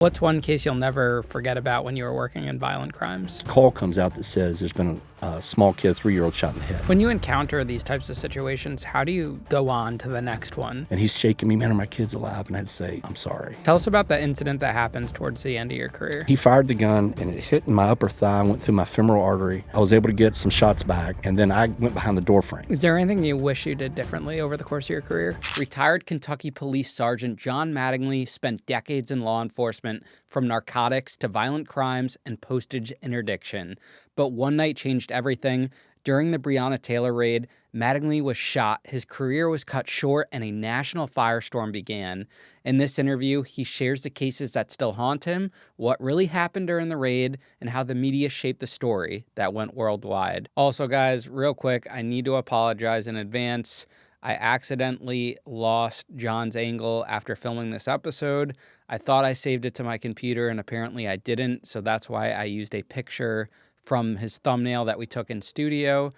What's one case you'll never forget about when you were working in violent crimes? Call comes out that says there's been a small kid, 3-year-old, shot in the head. When you encounter these types of situations, how do you go on to the next one? And he's shaking me, man, are my kids alive? And I'd say, I'm sorry. Tell us about the incident that happens towards the end of your career. He fired the gun and it hit in my upper thigh and went through my femoral artery. I was able to get some shots back, and then I went behind the door frame. Is there anything you wish you did differently over the course of your career? Retired Kentucky Police Sergeant John Mattingly spent decades in law enforcement, from narcotics to violent crimes and postage interdiction. But one night changed everything. During the Breonna Taylor raid, Mattingly was shot, his career was cut short, and a national firestorm began. In this interview, he shares the cases that still haunt him, what really happened during the raid, and how the media shaped the story that went worldwide. Also, guys, real quick, I need to apologize in advance. I accidentally lost John's angle after filming this episode. I thought I saved it to my computer, and apparently I didn't, so that's why I used a picture from his thumbnail that we took in studio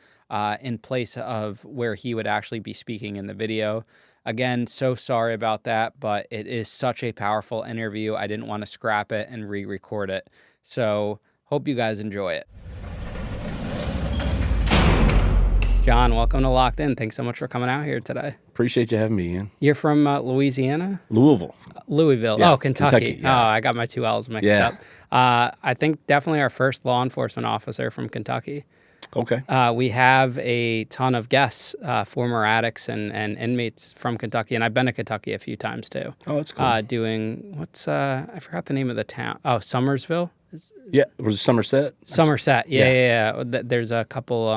in place of where he would actually be speaking in the video. Again, so sorry about that, but it is such a powerful interview. I didn't want to scrap it and re-record it. So hope you guys enjoy it. John, welcome to Locked In. Thanks so much for coming out here today. Appreciate you having me, Ian. You're from Louisiana? Louisville. Louisville. Yeah, oh, Kentucky. yeah. Oh, I got my two L's mixed up. I think definitely our first law enforcement officer from Kentucky. Okay. We have a ton of guests, former addicts and inmates from Kentucky, and I've been to Kentucky a few times too. Oh, that's cool. Doing, I forgot the name of the town. Oh, Summersville? Yeah, was it Somerset? Somerset, yeah. There's a couple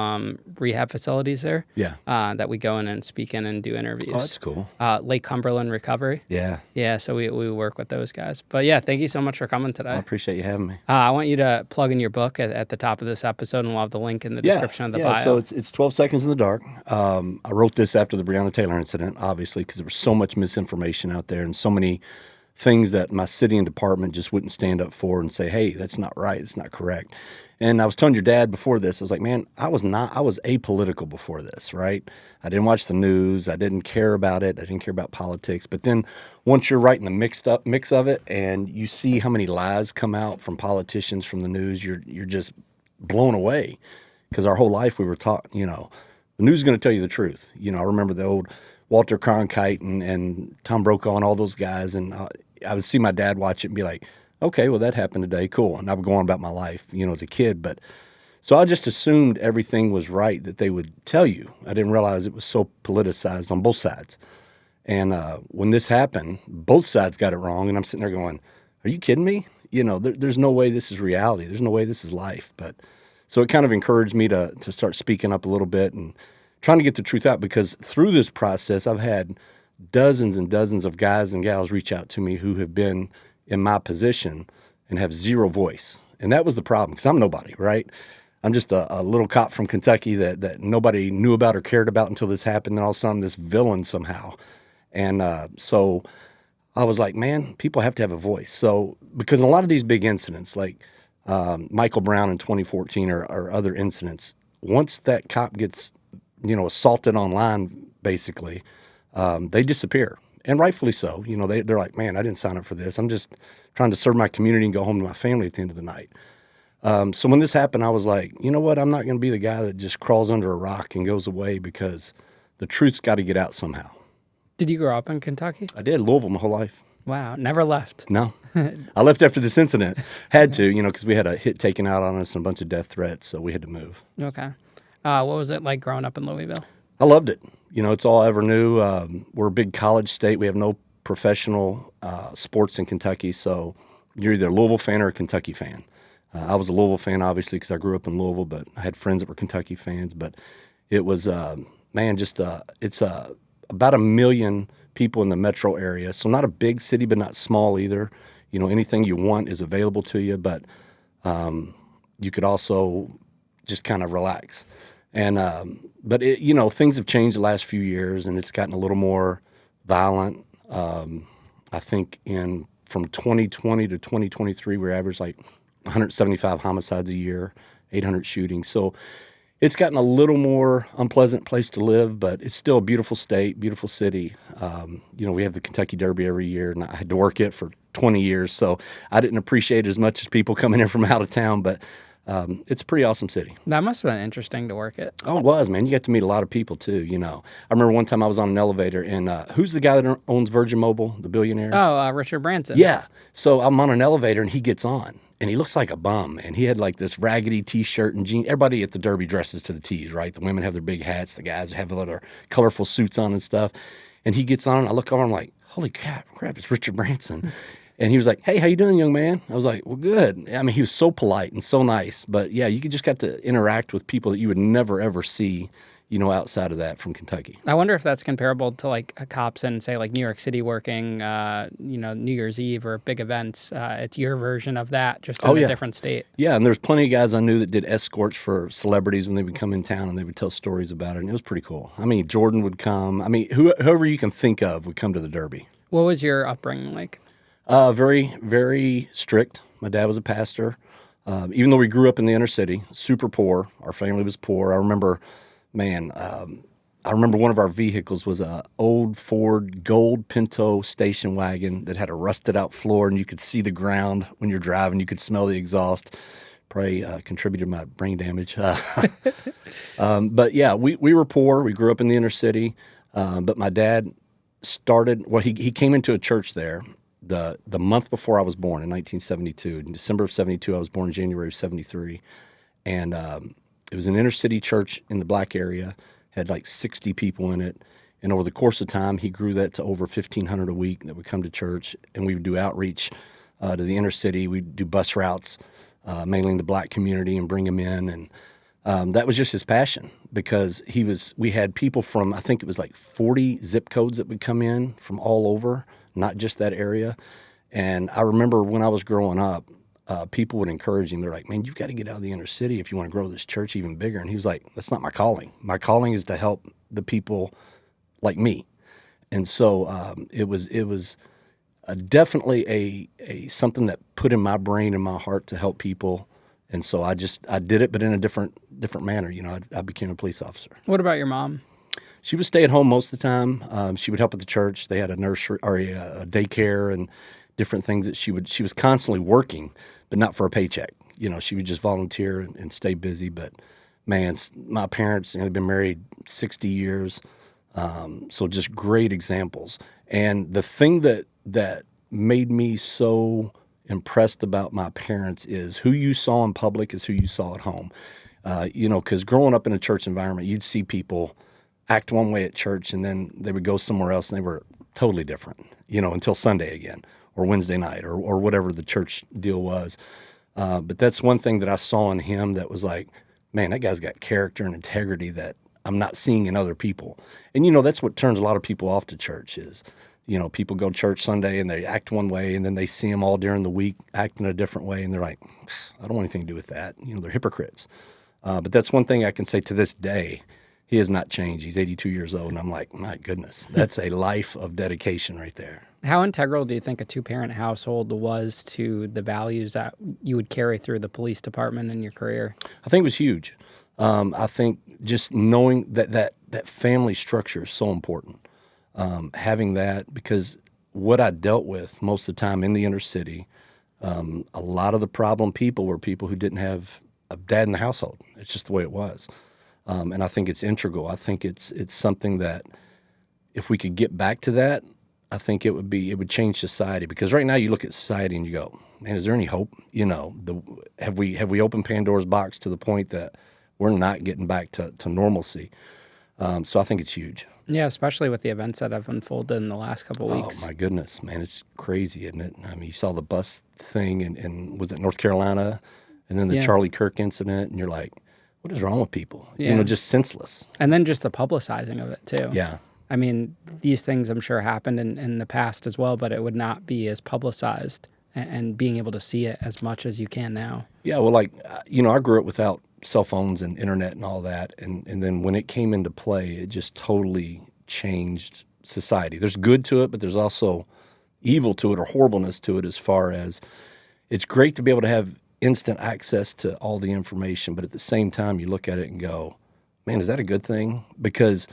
rehab facilities there. Yeah. That we go in and speak in and do interviews. Oh, that's cool. Lake Cumberland Recovery. Yeah. Yeah, so we work with those guys. But yeah, thank you so much for coming today. I appreciate you having me. I want you to plug in your book at the top of this episode, and we'll have the link in the description of the bio. So it's 12 Seconds in the Dark. I wrote this after the Breonna Taylor incident, obviously, because there was so much misinformation out there and so many things that my city and department just wouldn't stand up for and say, hey, that's not right, it's not correct. And I was telling your dad before this, I was like, man, I was apolitical before this, right? I didn't watch the news, I didn't care about it, I didn't care about politics. But then once you're right in the mix of it, and you see how many lies come out from politicians, from the news, you're just blown away. Because our whole life we were taught, the news is going to tell you the truth. I remember the old Walter Cronkite and Tom Brokaw and all those guys, and I would see my dad watch it and be like, okay, well, that happened today, cool. And I would go on about my life, as a kid. But so I just assumed everything was right that they would tell you. I didn't realize it was so politicized on both sides. And when this happened, both sides got it wrong. And I'm sitting there going, are you kidding me? There's no way this is reality. There's no way this is life. But so it kind of encouraged me to start speaking up a little bit and trying to get the truth out, because through this process, I've had dozens and dozens of guys and gals reach out to me who have been in my position and have zero voice. And that was the problem, because I'm nobody, right? I'm just a little cop from Kentucky that nobody knew about or cared about until this happened. And all of a sudden, this villain somehow. And so I was like, man, people have to have a voice. So because in a lot of these big incidents, like Michael Brown in 2014 or other incidents, once that cop gets assaulted online, basically, they disappear, and rightfully so. They're like, man, I didn't sign up for this. I'm just trying to serve my community and go home to my family at the end of the night. So when this happened, I was like, you know what? I'm not going to be the guy that just crawls under a rock and goes away, because the truth's got to get out somehow. Did you grow up in Kentucky? I did. Louisville my whole life. Wow, never left. No. I left after this incident. Had to, because we had a hit taken out on us and a bunch of death threats, so we had to move. Okay. What was it like growing up in Louisville? I loved it. It's all I ever knew. We're a big college state. We have no professional sports in Kentucky, so you're either a Louisville fan or a Kentucky fan. I was a Louisville fan, obviously, because I grew up in Louisville, but I had friends that were Kentucky fans. But it was, it's about 1 million people in the metro area, so not a big city, but not small either. Anything you want is available to you, but you could also just kind of relax. And but things have changed the last few years, and it's gotten a little more violent. I think from 2020 to 2023, we averaged like 175 homicides a year, 800 shootings. So it's gotten a little more unpleasant place to live, but it's still a beautiful state, beautiful city. We have the Kentucky Derby every year, and I had to work it for 20 years, so I didn't appreciate it as much as people coming in from out of town, but it's a pretty awesome city. That must have been interesting to work at. Oh, it was, man. You got to meet a lot of people, too, you know. I remember one time I was on an elevator, and who's the guy that owns Virgin Mobile, the billionaire? Oh, Richard Branson. Yeah. So I'm on an elevator, and he gets on, and he looks like a bum, and he had like this raggedy T-shirt and jeans. Everybody at the Derby dresses to the T's, right? The women have their big hats. The guys have their colorful suits on and stuff. And he gets on, and I look over, I'm like, holy crap, it's Richard Branson. And he was like, hey, how you doing, young man? I was like, well, good. I mean, he was so polite and so nice. But, yeah, you just got to interact with people that you would never, ever see, you know, outside of that from Kentucky. I wonder if that's comparable to, like, cops in, say, like, New York City working, you know, New Year's Eve or big events. It's your version of that, just in a different state. Yeah, and there's plenty of guys I knew that did escorts for celebrities when they would come in town, and they would tell stories about it, and it was pretty cool. I mean, Jordan would come. I mean, whoever you can think of would come to the Derby. What was your upbringing like? Very, very strict. My dad was a pastor. Even though we grew up in the inner city, super poor. Our family was poor. I remember, I remember one of our vehicles was a old Ford Gold Pinto station wagon that had a rusted out floor, and you could see the ground when you're driving. You could smell the exhaust. Probably contributed to my brain damage. But yeah, we were poor. We grew up in the inner city. But my dad he came into a church there the month before I was born in 1972. In December of 72, I was born in January of 73. And it was an inner city church in the black area, had like 60 people in it. And over the course of time, he grew that to over 1,500 a week that would come to church. And we would do outreach to the inner city. We'd do bus routes, mainly in the black community, and bring them in. And that was just his passion, because we had people from, I think it was like 40 zip codes that would come in from all over, not just that area. And I remember when I was growing up, people would encourage him. They're like, man, you've got to get out of the inner city if you want to grow this church even bigger. And he was like, that's not my calling. My calling is to help the people like me. And so it was definitely a something that put in my brain and my heart to help people. And so I did it, but in a different manner. You know, I became a police officer. What about your mom? She would stay at home most of the time. She would help at the church. They had a nursery or a daycare and different things that she was constantly working, but not for a paycheck. You know, she would just volunteer and stay busy. But man, my parents, they've been married 60 years. So just great examples. And the thing that made me so impressed about my parents is who you saw in public is who you saw at home. You know, because growing up in a church environment, you'd see people act one way at church, and then they would go somewhere else, and they were totally different, you know, until Sunday again or Wednesday night or whatever the church deal was. But that's one thing that I saw in him that was like, man, that guy's got character and integrity that I'm not seeing in other people. And, you know, that's what turns a lot of people off to church is, you know, people go to church Sunday and they act one way, and then they see them all during the week acting a different way, and they're like, I don't want anything to do with that. You know, they're hypocrites. But that's one thing I can say to this day. He has not changed. He's 82 years old, and I'm like, my goodness, that's a life of dedication right there. How integral do you think a two-parent household was to the values that you would carry through the police department in your career? I think it was huge. I think just knowing that family structure is so important. Having that, because what I dealt with most of the time in the inner city, a lot of the problem people were people who didn't have a dad in the household. It's just the way it was. And I think it's integral. I think it's something that if we could get back to that, I think it would change society. Because right now you look at society and you go, man, is there any hope? You know, have we opened Pandora's box to the point that we're not getting back to normalcy? So I think it's huge. Yeah, especially with the events that have unfolded in the last couple of weeks. Oh, my goodness, man. It's crazy, isn't it? I mean, you saw the bus thing and was it North Carolina? And then the Charlie Kirk incident, and you're like, what is wrong with people? Yeah. You know, just senseless. And then just the publicizing of it, too. Yeah. I mean, these things I'm sure happened in the past as well, but it would not be as publicized and being able to see it as much as you can now. Yeah, well, like, you know, I grew up without cell phones and internet and all that. And then when it came into play, it just totally changed society. There's good to it, but there's also evil to it or horribleness to it, as far as it's great to be able to have instant access to all the information, but at the same time you look at it and go, man, is that a good thing? Because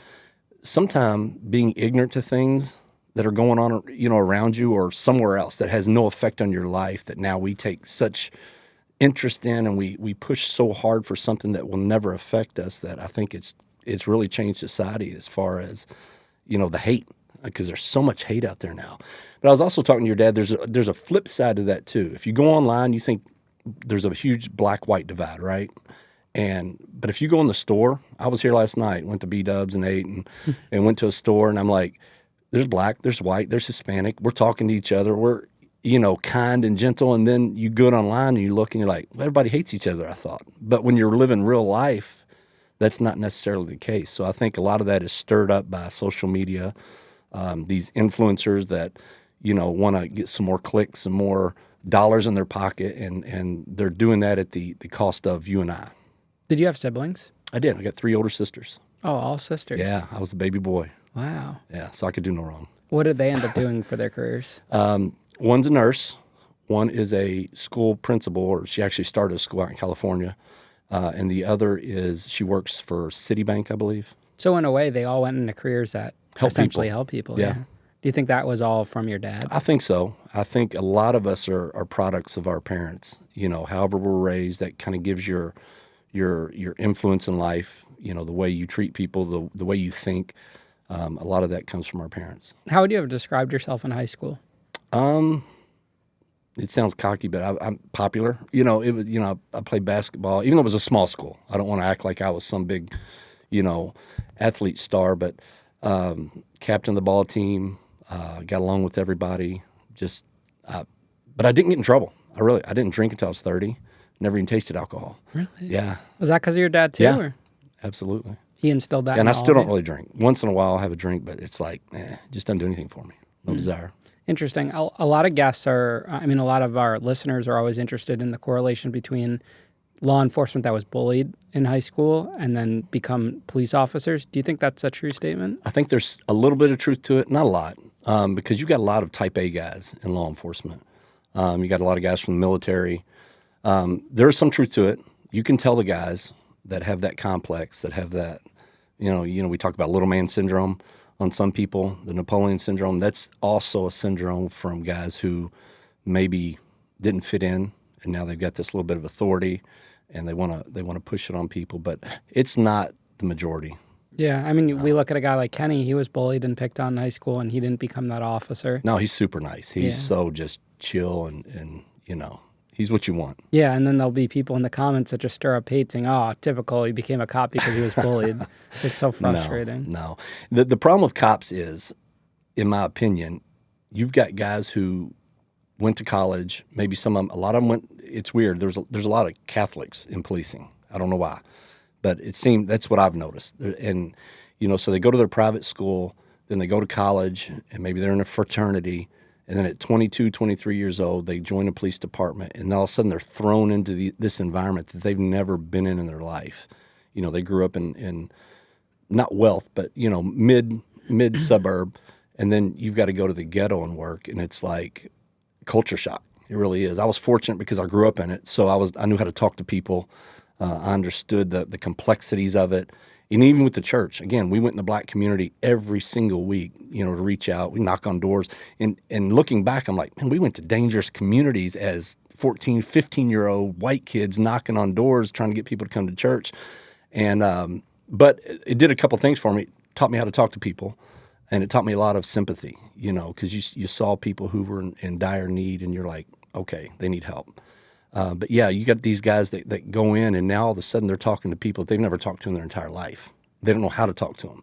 sometimes being ignorant to things that are going on, around you or somewhere else that has no effect on your life that now we take such interest in, and we push so hard for something that will never affect us, that I think it's really changed society as far as, the hate, because there's so much hate out there now. But I was also talking to your dad, there's a flip side to that too. If you go online, you think there's a huge black-white divide, right? But if you go in the store, I was here last night, went to B-Dubs and ate and went to a store, and I'm like, there's black, there's white, there's Hispanic. We're talking to each other. We're, kind and gentle. And then you go online and you look and you're like, well, everybody hates each other, I thought. But when you're living real life, that's not necessarily the case. So I think a lot of that is stirred up by social media, these influencers that, want to get some more clicks, some more dollars in their pocket, and they're doing that at the cost of you and I. Did you have siblings? I did. I got 3 older sisters. Oh, all sisters. Yeah, I was the baby boy. Wow. Yeah, so I could do no wrong. What did they end up doing for their careers? One's a nurse. One is a school principal, or she actually started a school out in California. And the other she works for Citibank, I believe. So in a way, they all went into careers that essentially help people. Yeah. Do you think that was all from your dad? I think so. I think a lot of us are products of our parents. However we're raised, that kind of gives your influence in life, the way you treat people, the way you think. A lot of that comes from our parents. How would you have described yourself in high school? It sounds cocky, but I'm popular. It was, I played basketball, even though it was a small school. I don't want to act like I was some big, athlete star, but captain of the ball team, got along with everybody. But I didn't get in trouble. I didn't drink until I was 30. Never even tasted alcohol. Really? Yeah. Was that because of your dad too? Yeah, or? Absolutely. He instilled that. And in I still all don't really drink. Once in a while I'll have a drink, but it's like, it just doesn't do anything for me. No desire. Interesting. A lot of guests a lot of our listeners are always interested in the correlation between law enforcement that was bullied in high school and then become police officers. Do you think that's a true statement? I think there's a little bit of truth to it, not a lot, because you got a lot of type A guys in law enforcement. You got a lot of guys from the military. There is some truth to it. You can tell the guys that have that complex, that have that, we talk about little man syndrome on some people, the Napoleon syndrome. That's also a syndrome from guys who maybe didn't fit in, and now they've got this little bit of authority, and they want to push it on people. But it's not the majority. Yeah, we look at a guy like Kenny. He was bullied and picked on in high school, and he didn't become that officer. No, he's super nice. He's so just chill, and he's what you want. Yeah, and then there'll be people in the comments that just stir up hate, saying, "Oh, typical. He became a cop because he was bullied." It's so frustrating. No. The problem with cops is, in my opinion, you've got guys who went to college. Maybe a lot of them went. It's weird. There's a lot of Catholics in policing. I don't know why, but it seemed that's what I've noticed. And so they go to their private school, then they go to college, and maybe they're in a fraternity. And then at 22, 23 years old, they join a police department, and all of a sudden they're thrown into this environment that they've never been in their life. They grew up in not wealth, but, mid suburb, and then you've got to go to the ghetto and work, and it's like culture shock. It really is. I was fortunate because I grew up in it, so I knew how to talk to people. I understood the complexities of it. And even with the church, again, we went in the black community every single week, to reach out. We knock on doors. And looking back, I'm like, man, we went to dangerous communities as 14, 15-year-old white kids knocking on doors trying to get people to come to church. And but it did a couple things for me. It taught me how to talk to people, and it taught me a lot of sympathy, because you saw people who were in dire need, and you're like, okay, they need help. But yeah, you got these guys that go in, and now all of a sudden they're talking to people they've never talked to in their entire life. They don't know how to talk to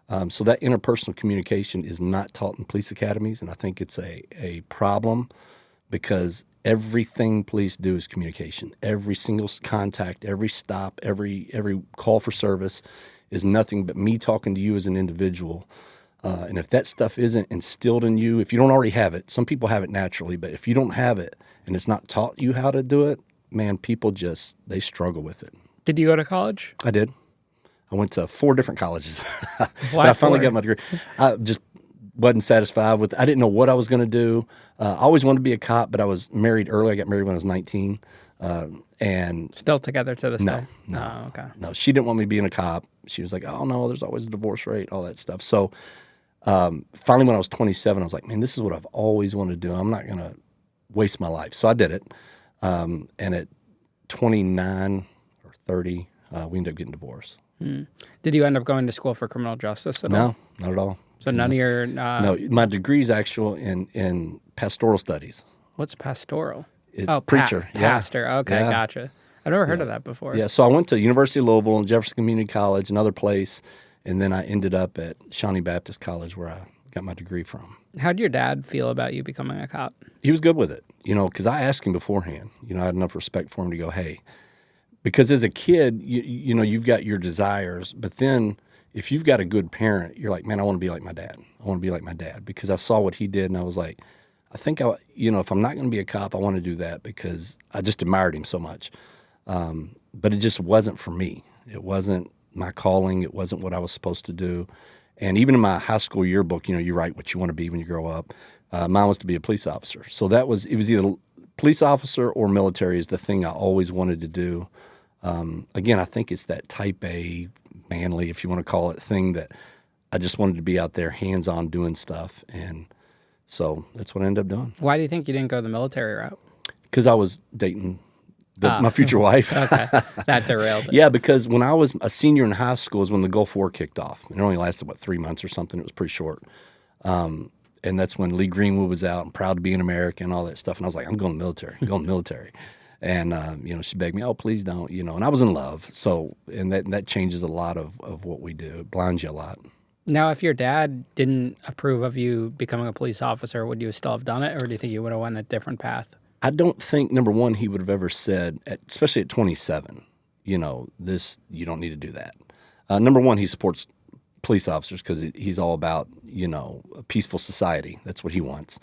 them. So that interpersonal communication is not taught in police academies, and I think it's a problem, because everything police do is communication. Every single contact, every stop, every call for service is nothing but me talking to you as an individual. And if that stuff isn't instilled in you, if you don't already have it, some people have it naturally, but if you don't have it and it's not taught you how to do it, man, people they struggle with it. Did you go to college? I did. I went to 4 different colleges. Why I finally 4? got my degree. I just wasn't satisfied with. I didn't know what I was going to do. I always wanted to be a cop, but I was married early. I got married when I was 19. And still together to this day? No. Oh, okay. No, she didn't want me being a cop. She was like, oh, no, there's always a divorce rate, all that stuff. So Finally, when I was 27, I was like, man, this is what I've always wanted to do. I'm not going to waste my life. So I did it. And at 29 or 30, we ended up getting divorced. Did you end up going to school for criminal justice at all? No, not at all. So none of your... No, my degree's actual in pastoral studies. What's pastoral? Preacher. Pastor. Okay, Yeah. Gotcha. I've never heard of that before. Yeah, so I went to University of Louisville and Jefferson Community College, another place, and then I ended up at Shawnee Baptist College where I got my degree from. How'd your dad feel about you becoming a cop? He was good with it, because I asked him beforehand. I had enough respect for him to go, hey, because as a kid, you've got your desires, but then if you've got a good parent, you're like, man, I want to be like my dad. I want to be like my dad because I saw what he did, and I was like, I think if I'm not going to be a cop, I want to do that because I just admired him so much. But it just wasn't for me. It wasn't my calling. It wasn't what I was supposed to do. And even in my high school yearbook, you write what you want to be when you grow up. Mine was to be a police officer. So it was either police officer or military is the thing I always wanted to do. Again, I think it's that type A, manly, if you want to call it, thing that I just wanted to be out there hands-on doing stuff. And so that's what I ended up doing. Why do you think you didn't go the military route? Because I was dating my future wife. Okay, that derailed it. Yeah, because when I was a senior in high school is when the Gulf War kicked off. It only lasted, 3 months or something. It was pretty short. And that's when Lee Greenwood was out and proud to be an American and all that stuff. And I was like, I'm going to the military. I'm going to the military. And, she begged me, oh, please don't, and I was in love. So, and that changes a lot of what we do. It blinds you a lot. Now, if your dad didn't approve of you becoming a police officer, would you still have done it? Or do you think you would have went a different path? I don't think, number one, he would have ever said, especially at 27, this, you don't need to do that. Number one, he supports police officers because he's all about, a peaceful society. That's what he wants.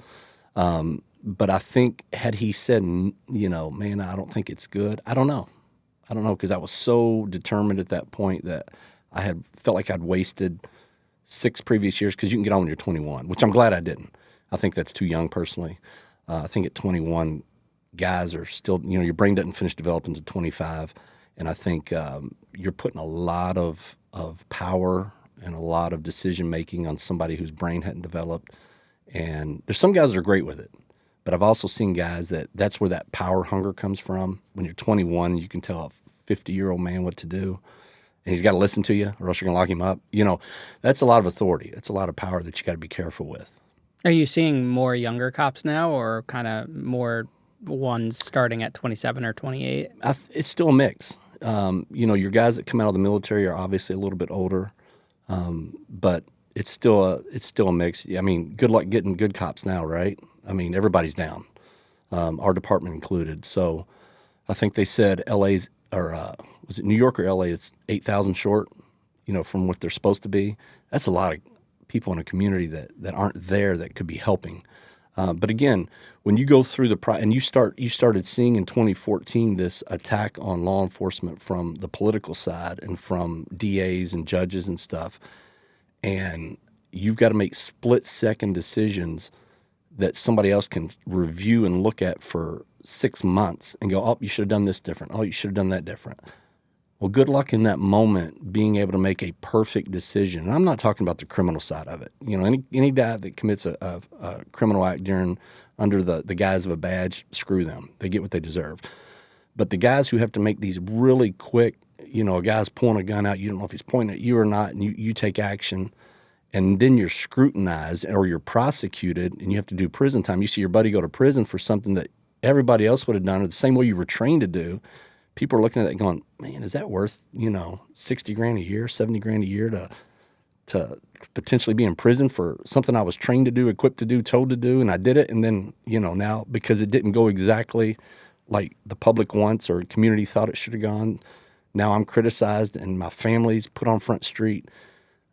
But I think had he said, man, I don't think it's good, I don't know because I was so determined at that point that I had felt like I'd wasted 6 previous years because you can get on when you're 21, which I'm glad I didn't. I think that's too young personally. I think at 21, guys are still, your brain doesn't finish developing to 25. And I think you're putting a lot of power and a lot of decision-making on somebody whose brain hadn't developed. And there's some guys that are great with it. But I've also seen guys that's where that power hunger comes from. When you're 21, you can tell a 50-year-old man what to do. And he's got to listen to you or else you're going to lock him up. That's a lot of authority. It's a lot of power that you got to be careful with. Are you seeing more younger cops now or kind of more ones starting at 27 or 28? It's still a mix. Your guys that come out of the military are obviously a little bit older, but it's still a mix. I mean, good luck getting good cops now, right? I mean, everybody's down, our department included. So I think they said LA's, or was it New York or LA, it's 8,000 short, from what they're supposed to be. That's a lot of people in a community that aren't there that could be helping. But again, when you go through and you started seeing in 2014 this attack on law enforcement from the political side and from DAs and judges and stuff, and you've got to make split-second decisions that somebody else can review and look at for 6 months and go, oh, you should have done this different. Oh, you should have done that different. Well, good luck in that moment being able to make a perfect decision. And I'm not talking about the criminal side of it. Any guy that commits a criminal act under the guise of a badge, screw them. They get what they deserve. But the guys who have to make these really quick, a guy's pulling a gun out, you don't know if he's pointing at you or not, and you take action, and then you're scrutinized or you're prosecuted and you have to do prison time. You see your buddy go to prison for something that everybody else would have done the same way you were trained to do. People are looking at that going, man, is that worth, $60,000 a year, $70,000 a year to potentially be in prison for something I was trained to do, equipped to do, told to do, and I did it, and then, now because it didn't go exactly like the public wants or community thought it should have gone, now I'm criticized and my family's put on Front Street.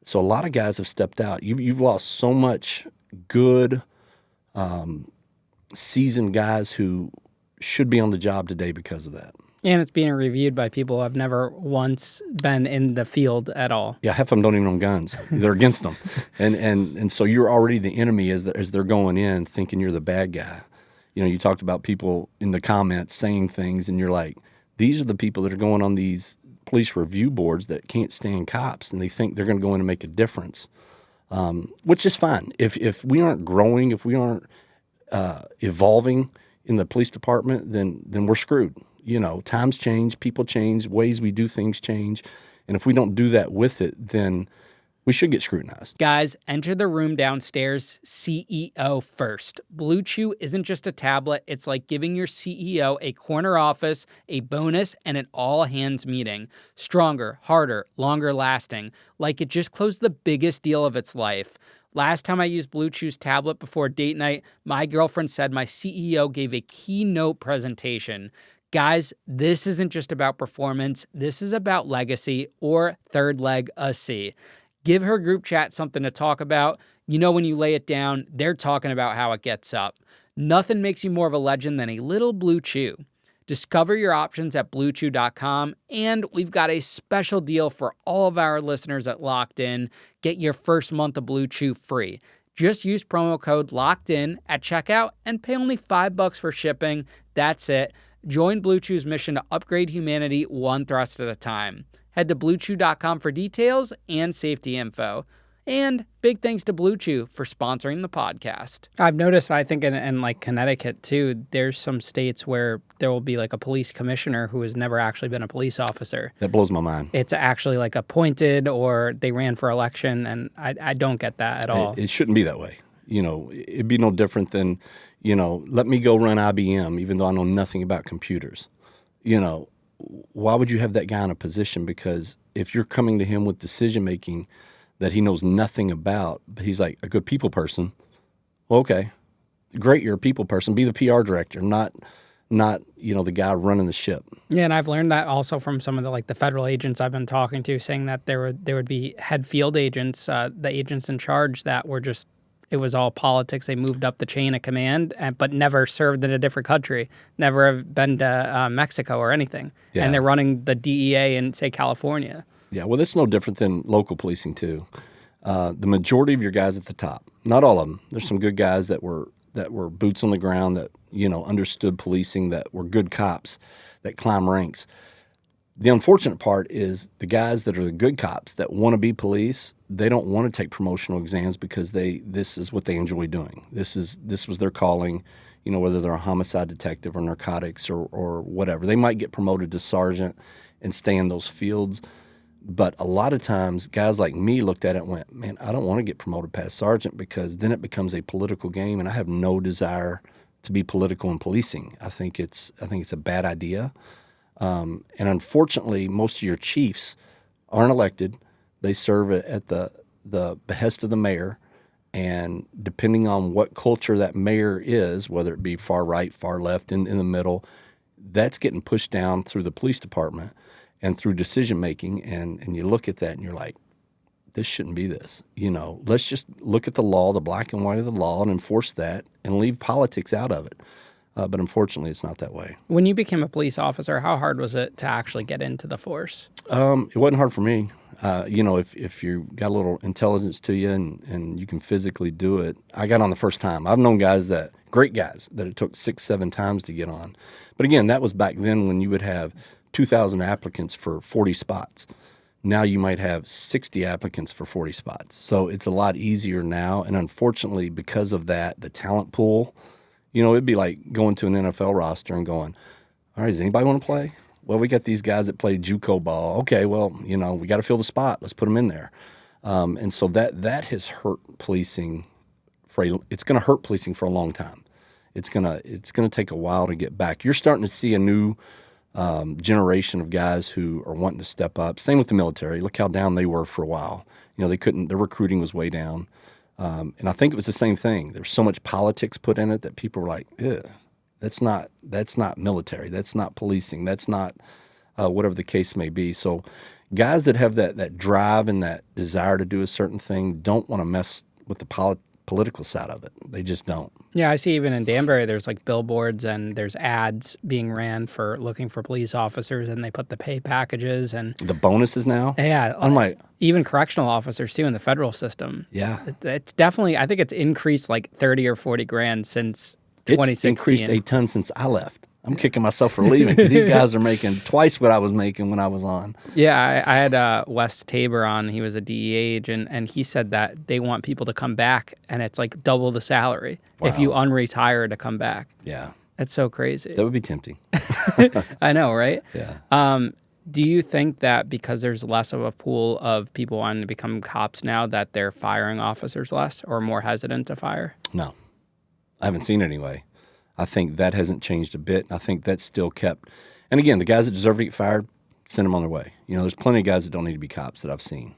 So a lot of guys have stepped out. You've lost so much good, seasoned guys who should be on the job today because of that. And it's being reviewed by people who have never once been in the field at all. Yeah, half of them don't even own guns. They're against them. And so you're already the enemy as they're going in thinking you're the bad guy. You talked about people in the comments saying things, and you're like, these are the people that are going on these police review boards that can't stand cops, and they think they're going to go in and make a difference. which is fine. If we aren't growing, if we aren't evolving in the police department, then we're screwed. Times change, people change, ways we do things change. And if we don't do that with it, then we should get scrutinized. Guys, enter the room downstairs, CEO first. Blue Chew isn't just a tablet. It's like giving your CEO a corner office, a bonus, and an all-hands meeting. Stronger, harder, longer lasting. Like it just closed the biggest deal of its life. Last time I used Blue Chew's tablet before date night, my girlfriend said my CEO gave a keynote presentation. Guys, this isn't just about performance. This is about legacy, or third leg, a C. Give her group chat something to talk about. When you lay it down, they're talking about how it gets up. Nothing makes you more of a legend than a little Blue Chew. Discover your options at BlueChew.com, and we've got a special deal for all of our listeners at Locked In. Get your first month of Blue Chew free. Just use promo code LOCKEDIN at checkout and pay only $5 for shipping. That's it. Join Blue Chew's mission to upgrade humanity one thrust at a time. Head to BlueChew.com for details and safety info. And big thanks to Blue Chew for sponsoring the podcast. I've noticed, I think in like Connecticut too, there's some states where there will be like a police commissioner who has never actually been a police officer. That blows my mind. It's actually like appointed, or they ran for election, and I don't get that at all. It shouldn't be that way. It'd be no different than, let me go run IBM, even though I know nothing about computers. Why would you have that guy in a position? Because if you're coming to him with decision making that he knows nothing about, but he's like a good people person, well, okay, great, you're a people person. Be the PR director, not the guy running the ship. Yeah, and I've learned that also from some of the federal agents I've been talking to, saying that there would be head field agents, the agents in charge that were just, it was all politics. They moved up the chain of command, but never served in a different country, never have been to Mexico or anything. Yeah. And they're running the DEA in, say, California. Yeah, well, that's no different than local policing, too. The majority of your guys at the top, not all of them, there's some good guys that were boots on the ground, that, understood policing, that were good cops, that climb ranks. The unfortunate part is the guys that are the good cops that want to be police, they don't want to take promotional exams because this is what they enjoy doing. This was their calling, whether they're a homicide detective or narcotics or whatever. They might get promoted to sergeant and stay in those fields. But a lot of times guys like me looked at it and went, man, I don't want to get promoted past sergeant, because then it becomes a political game, and I have no desire to be political in policing. I think it's a bad idea. And unfortunately, most of your chiefs aren't elected. They serve at the behest of the mayor. And depending on what culture that mayor is, whether it be far right, far left, in the middle, that's getting pushed down through the police department and through decision making. And you look at that and you're like, this shouldn't be this. Let's just look at the law, the black and white of the law, and enforce that and leave politics out of it. But unfortunately, it's not that way. When you became a police officer, how hard was it to actually get into the force? It wasn't hard for me. If you got a little intelligence to you and you can physically do it. I got on the first time. I've known great guys that it took 6-7 times to get on. But again, that was back then when you would have 2,000 applicants for 40 spots. Now you might have 60 applicants for 40 spots. So it's a lot easier now. And unfortunately, because of that, the talent pool, it'd be like going to an NFL roster and going, all right, does anybody want to play? Well, we got these guys that play JUCO ball. Okay, well, we got to fill the spot. Let's put them in there. And so that has hurt policing. It's going to hurt policing for a long time. It's gonna take a while to get back. You're starting to see a new generation of guys who are wanting to step up. Same with the military. Look how down they were for a while. They couldn't. Their recruiting was way down. And I think it was the same thing. There's so much politics put in it that people were like, ugh, that's not military. That's not policing. That's not whatever the case may be. So guys that have that drive and that desire to do a certain thing don't want to mess with the political side of it. They just don't. Yeah, I see even in Danbury, there's like billboards and there's ads being ran for looking for police officers, and they put the pay packages and the bonuses now. Yeah, I'm like, even correctional officers too in the federal system. Yeah, it's definitely. I think it's increased like 30 or 40 grand since 2016. It's increased a ton since I left. I'm kicking myself for leaving because these guys are making twice what I was making when I was on. Yeah, I had Wes Tabor on. He was a DEA agent, and he said that they want people to come back, and it's like double the salary if you unretire to come back. Yeah. That's so crazy. That would be tempting. I know, right? Yeah. Do you think that because there's less of a pool of people wanting to become cops now that they're firing officers less or more hesitant to fire? No. I haven't seen it anyway. I think that hasn't changed a bit. I think that's still kept. And again, the guys that deserve to get fired, send them on their way. You know, there's plenty of guys that don't need to be cops that I've seen.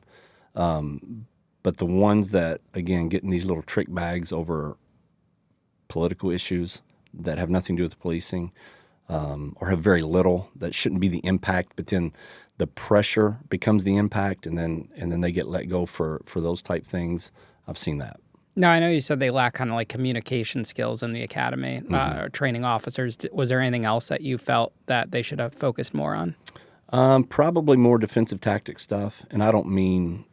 But the ones that, again, get in these little trick bags over political issues that have nothing to do with policing, or have very little, that shouldn't be the impact, but then the pressure becomes the impact, and then they get let go for those type things. I've seen that. No, I know you said they lack kind of like communication skills in the academy, or training officers. Was there anything else that you felt that they should have focused more on? Probably more defensive tactic stuff, and I don't mean,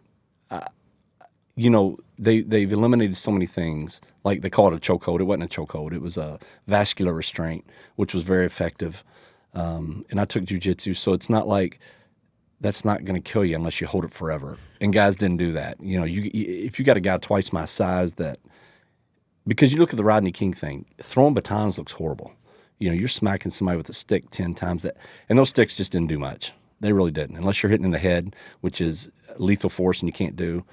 they've eliminated so many things. Like they call it a chokehold. It wasn't a chokehold. It was a vascular restraint, which was very effective. And I took jujitsu, so it's not like that's not going to kill you unless you hold it forever. And guys didn't do that. You know, if you got a guy twice my size because you look at the Rodney King thing, throwing batons looks horrible. You know, you're smacking somebody with a stick 10 times and those sticks just didn't do much. They really didn't, unless you're hitting in the head, which is lethal force and you can't do.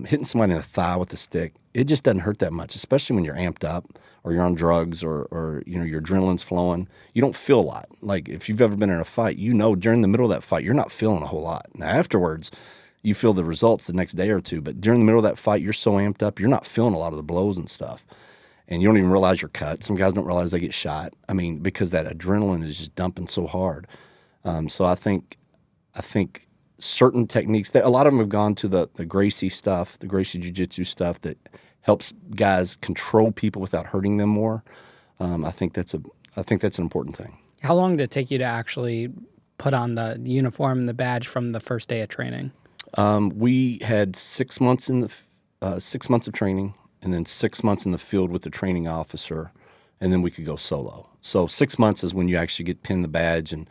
Hitting somebody in the thigh with a stick, it just doesn't hurt that much, especially when you're amped up or you're on drugs or your adrenaline's flowing. You don't feel a lot. Like if you've ever been in a fight, during the middle of that fight, you're not feeling a whole lot. Now afterwards, you feel the results the next day or two, but during the middle of that fight, you're so amped up, you're not feeling a lot of the blows and stuff. And you don't even realize you're cut. Some guys don't realize they get shot. I mean, because that adrenaline is just dumping so hard. So I think certain techniques that a lot of them have gone to the Gracie stuff, the Gracie Jiu-Jitsu stuff that helps guys control people without hurting them more. I think that's an important thing. How long did it take you to actually put on the uniform and the badge from the first day of training? We had 6 months 6 months of training, and then 6 months in the field with the training officer, and then we could go solo. So 6 months is when you actually get pinned the badge and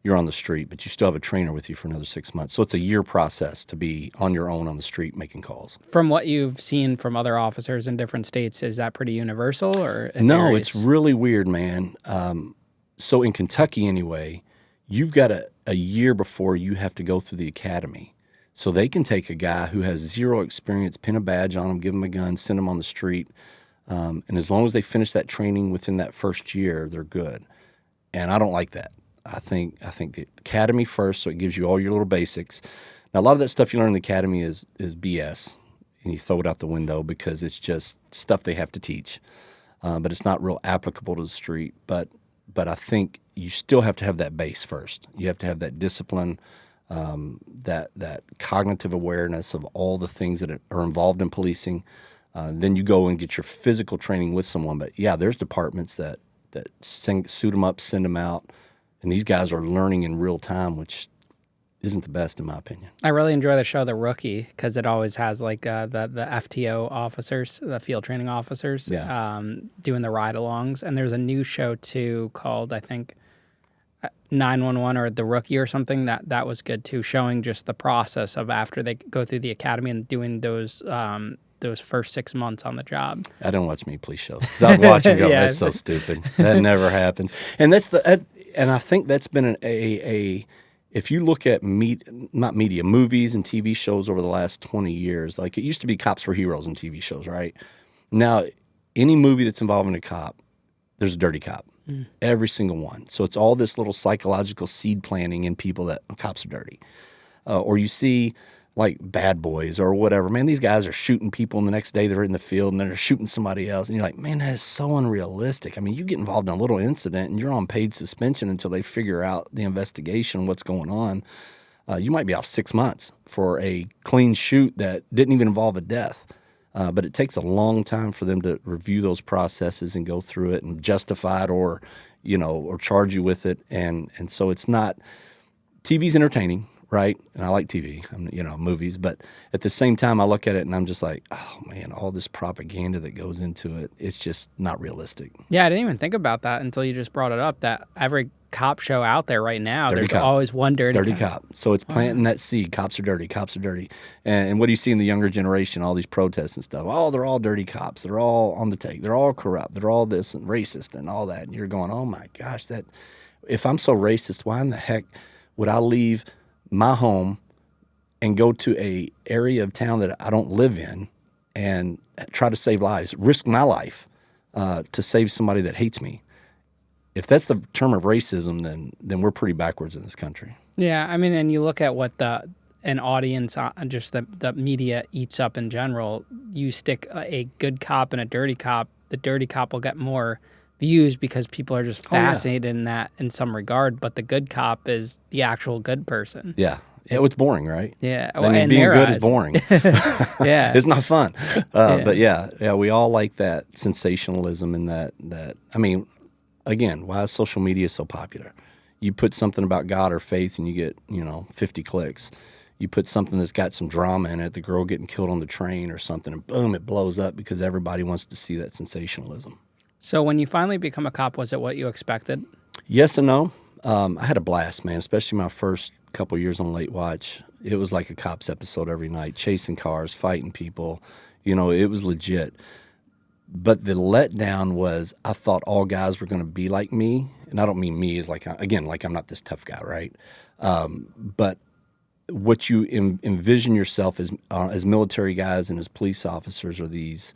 you're on the street, but you still have a trainer with you for another 6 months. So it's a year process to be on your own on the street making calls. From what you've seen from other officers in different states, is that pretty universal or it No, varies? it's really weird, man. So in Kentucky anyway, you've got a year before you have to go through the academy. So they can take a guy who has zero experience, pin a badge on him, give him a gun, send him on the street. And as long as they finish that training within that first year, they're good. And I don't like that. I think the academy first, so it gives you all your little basics. Now, a lot of that stuff you learn in the academy is BS, and you throw it out the window because it's just stuff they have to teach. But it's not real applicable to the street. But I think you still have to have that base first. You have to have that discipline, that cognitive awareness of all the things that are involved in policing. Then you go and get your physical training with someone. But yeah, there's departments that suit them up, send them out. And these guys are learning in real time, which isn't the best in my opinion. I really enjoy the show The Rookie because it always has like the FTO officers, the field training officers, doing the ride-alongs. And there's a new show too called, I think, 911 or The Rookie or something. That was good too, showing just the process of after they go through the academy and doing those first 6 months on the job. I don't watch many police shows because I watch and go, Yeah. That's so stupid. That never happens. And and I think that's been if you look at movies and TV shows over the last 20 years, like it used to be cops were heroes in TV shows, right? Now, any movie that's involving a cop, there's a dirty cop. Every single one. So it's all this little psychological seed planting in people that cops are dirty. Or you see like Bad Boys or whatever. Man, these guys are shooting people and the next day they're in the field and then they're shooting somebody else. And you're like, man, that is so unrealistic. I mean, you get involved in a little incident and you're on paid suspension until they figure out the investigation, what's going on. You might be off 6 months for a clean shoot that didn't even involve a death. But it takes a long time for them to review those processes and go through it and justify it or charge you with it. And so it's not, TV's entertaining, right? And I like TV, movies. But at the same time, I look at it and I'm just like, oh, man, all this propaganda that goes into it, it's just not realistic. Yeah, I didn't even think about that until you just brought it up, that every cop show out there right now, Dirty there's cop. always one dirty cop. So it's planting that seed. Cops are dirty. Cops are dirty. And what do you see in the younger generation? All these protests and stuff. Oh, they're all dirty cops. They're all on the take. They're all corrupt. They're all this and racist and all that. And you're going, oh my gosh, if I'm so racist, why in the heck would I leave my home and go to a area of town that I don't live in and try to save lives, risk my life to save somebody that hates me? If that's the term of racism, then we're pretty backwards in this country. Yeah, I mean, and you look at what an audience, just the media eats up in general. You stick a good cop and a dirty cop, the dirty cop will get more views because people are just fascinated in that in some regard. But the good cop is the actual good person. Yeah. It's boring, right? Yeah. I mean, being good is boring. Yeah. It's not fun. But yeah, we all like that sensationalism and that. I mean, again, why is social media so popular? You put something about God or faith and you get, 50 clicks. You put something that's got some drama in it, the girl getting killed on the train or something, and boom, it blows up because everybody wants to see that sensationalism. So when you finally become a cop, was it what you expected? Yes and no. I had a blast, man, especially my first couple years on Late Watch. It was like a Cops episode every night, chasing cars, fighting people. It was legit. But the letdown was I thought all guys were going to be like me. And I don't mean me as like I'm not this tough guy, right? But what you envision yourself as military guys and as police officers are these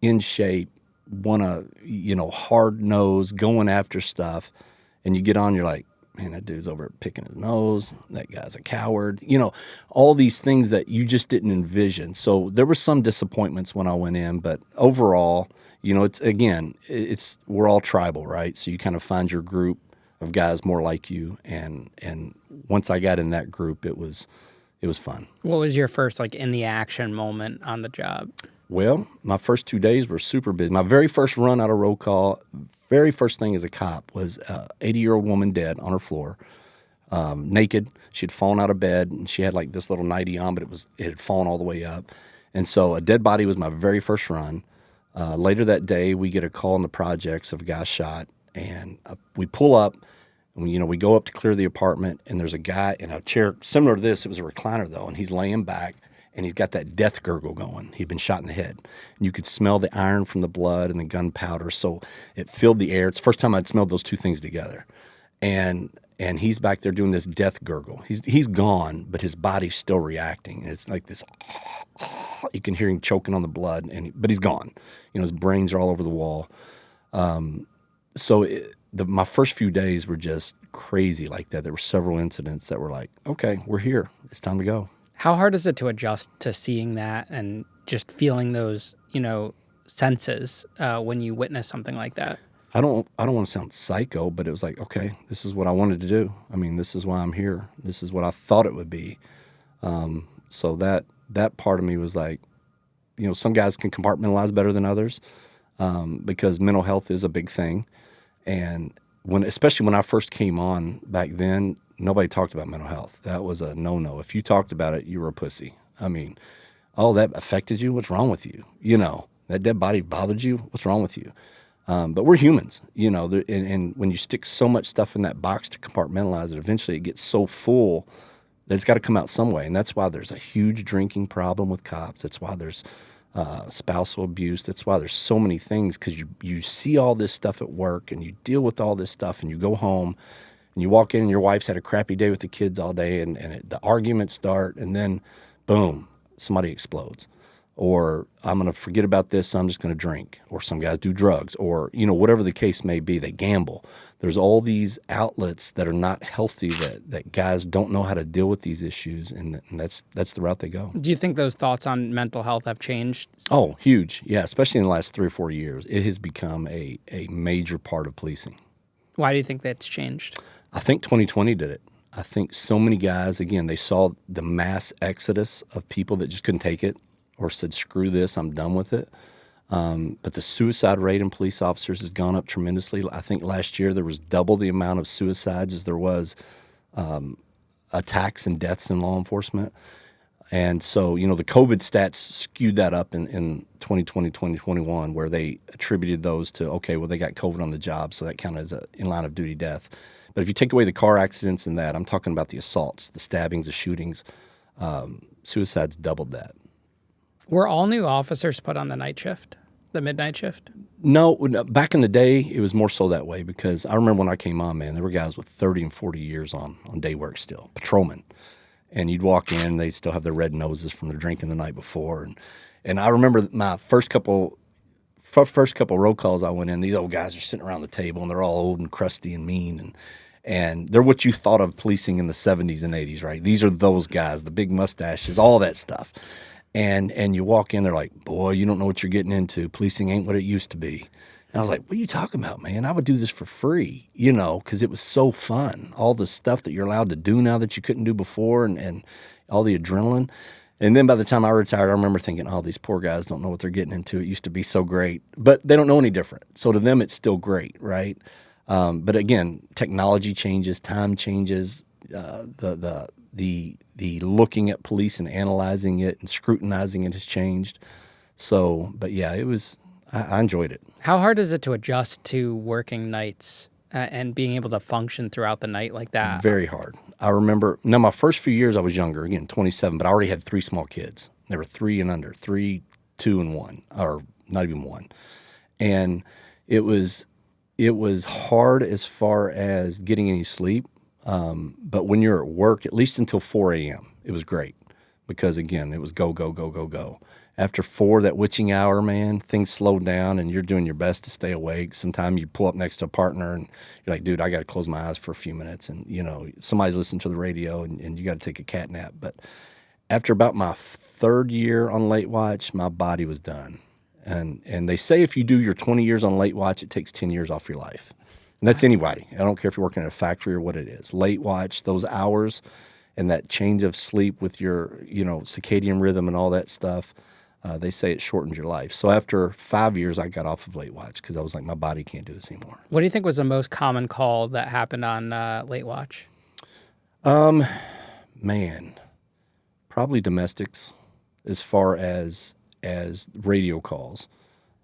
in shape, want to, hard nose, going after stuff. And you get on, you're like, man, that dude's over picking his nose. That guy's a coward. All these things that you just didn't envision. So there were some disappointments when I went in, but overall, we're all tribal, right? So you kind of find your group of guys more like you. And once I got in that group, it was fun. What was your first in the action moment on the job? Well, my first 2 days were super busy. My very first run out of roll call, very first thing as a cop was an 80-year-old woman dead on her floor, naked. She had fallen out of bed, and she had this little nightie on, but it had fallen all the way up. And so a dead body was my very first run. Later that day, we get a call in the projects of a guy shot, and we pull up, and we go up to clear the apartment, and there's a guy in a chair similar to this. It was a recliner, though, and he's laying back. And he's got that death gurgle going. He'd been shot in the head. And you could smell the iron from the blood and the gunpowder. So it filled the air. It's the first time I'd smelled those two things together. And he's back there doing this death gurgle. He's gone, but his body's still reacting. And it's like this, you can hear him choking on the blood, but he's gone. His brains are all over the wall. My first few days were just crazy like that. There were several incidents that were like, okay, we're here. It's time to go. How hard is it to adjust to seeing that and just feeling those, senses when you witness something like that? I don't want to sound psycho, but it was like, okay, this is what I wanted to do. I mean, this is why I'm here. This is what I thought it would be. So that part of me was like, some guys can compartmentalize better than others because mental health is a big thing. And especially when I first came on back then, nobody talked about mental health. That was a no-no. If you talked about it, you were a pussy. I mean, that affected you? What's wrong with you? That dead body bothered you? What's wrong with you? But we're humans, and when you stick so much stuff in that box to compartmentalize it, eventually it gets so full that it's got to come out some way. And that's why there's a huge drinking problem with cops. That's why there's spousal abuse. That's why there's so many things, because you see all this stuff at work and you deal with all this stuff and you go home and you walk in and your wife's had a crappy day with the kids all day and the arguments start and then boom, somebody explodes. Or I'm going to forget about this, so I'm just going to drink. Or some guys do drugs. Or, whatever the case may be, they gamble. There's all these outlets that are not healthy that guys don't know how to deal with these issues, and that's the route they go. Do you think those thoughts on mental health have changed? Oh, huge. Yeah, especially in the last 3 or 4 years. It has become a major part of policing. Why do you think that's changed? I think 2020 did it. I think so many guys, again, they saw the mass exodus of people that just couldn't take it, or said, screw this, I'm done with it. But the suicide rate in police officers has gone up tremendously. I think last year there was double the amount of suicides as there was attacks and deaths in law enforcement. And so, the COVID stats skewed that up in 2020, 2021, where they attributed those to, okay, well, they got COVID on the job, so that counted as a in line of duty death. But if you take away the car accidents and that, I'm talking about the assaults, the stabbings, the shootings, suicides doubled that. Were all new officers put on the night shift, the midnight shift? No, back in the day, it was more so that way because I remember when I came on, man, there were guys with 30 and 40 years on day work still, patrolmen. And you'd walk in, they'd still have their red noses from their drinking the night before. And I remember my first couple roll calls I went in, these old guys are sitting around the table, and they're all old and crusty and mean. And they're what you thought of policing in the 70s and 80s, right? These are those guys, the big mustaches, all that stuff. And you walk in, they're like, boy, you don't know what you're getting into. Policing ain't what it used to be. And I was like, what are you talking about, man? I would do this for free, because it was so fun. All the stuff that you're allowed to do now that you couldn't do before and all the adrenaline. And then by the time I retired, I remember thinking, oh, these poor guys don't know what they're getting into. It used to be so great. But they don't know any different. So to them, it's still great, right? But again, technology changes, time changes, the looking at police and analyzing it and scrutinizing it has changed. So, but yeah, I enjoyed it. How hard is it to adjust to working nights and being able to function throughout the night like that? Very hard. I remember, now my first few years I was younger, again, 27, but I already had 3 small kids. They were 3 and under, 3, 2, and 1, or not even 1. And it was hard as far as getting any sleep. But when you're at work, at least until 4 a.m., it was great because, again, it was go, go, go, go, go. After 4, that witching hour, man, things slow down and you're doing your best to stay awake. Sometimes you pull up next to a partner and you're like, dude, I got to close my eyes for a few minutes. And, somebody's listening to the radio and you got to take a cat nap. But after about my 3rd year on late watch, my body was done. And they say if you do your 20 years on late watch, it takes 10 years off your life. And that's anybody. I don't care if you're working at a factory or what it is. Late watch, those hours and that change of sleep with your, circadian rhythm and all that stuff, they say it shortens your life. So after 5 years, I got off of late watch because I was like, my body can't do this anymore. What do you think was the most common call that happened on late watch? Man, probably domestics as far as radio calls.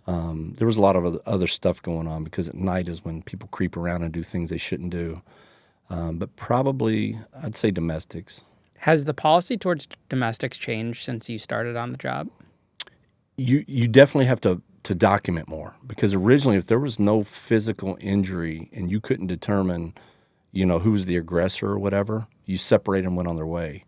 There was a lot of other stuff going on because at night is when people creep around and do things they shouldn't do. But probably, I'd say domestics. Has the policy towards domestics changed since you started on the job? You definitely have to document more because originally if there was no physical injury and you couldn't determine, who was the aggressor or whatever, you separate them, went on their way.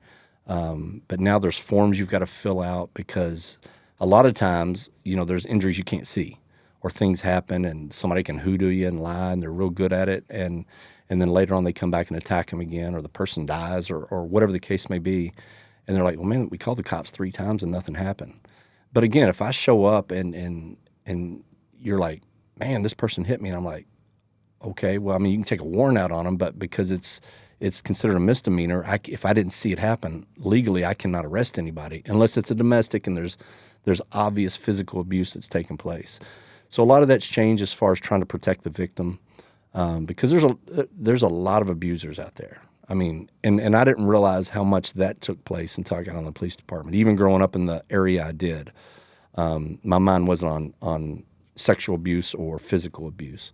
But now there's forms you've got to fill out because a lot of times, there's injuries you can't see or things happen and somebody can hoodoo you and lie and they're real good at it. And then later on they come back and attack them again or the person dies or whatever the case may be. And they're like, well, man, we called the cops 3 times and nothing happened. But again, if I show up and you're like, man, this person hit me, and I'm like, okay, well, I mean, you can take a warrant out on them, but because it's considered a misdemeanor, if I didn't see it happen legally, I cannot arrest anybody unless it's a domestic and there's obvious physical abuse that's taking place. So a lot of that's changed as far as trying to protect the victim because there's a lot of abusers out there. I mean, and I didn't realize how much that took place until I got on the police department. Even growing up in the area I did, my mind wasn't on sexual abuse or physical abuse,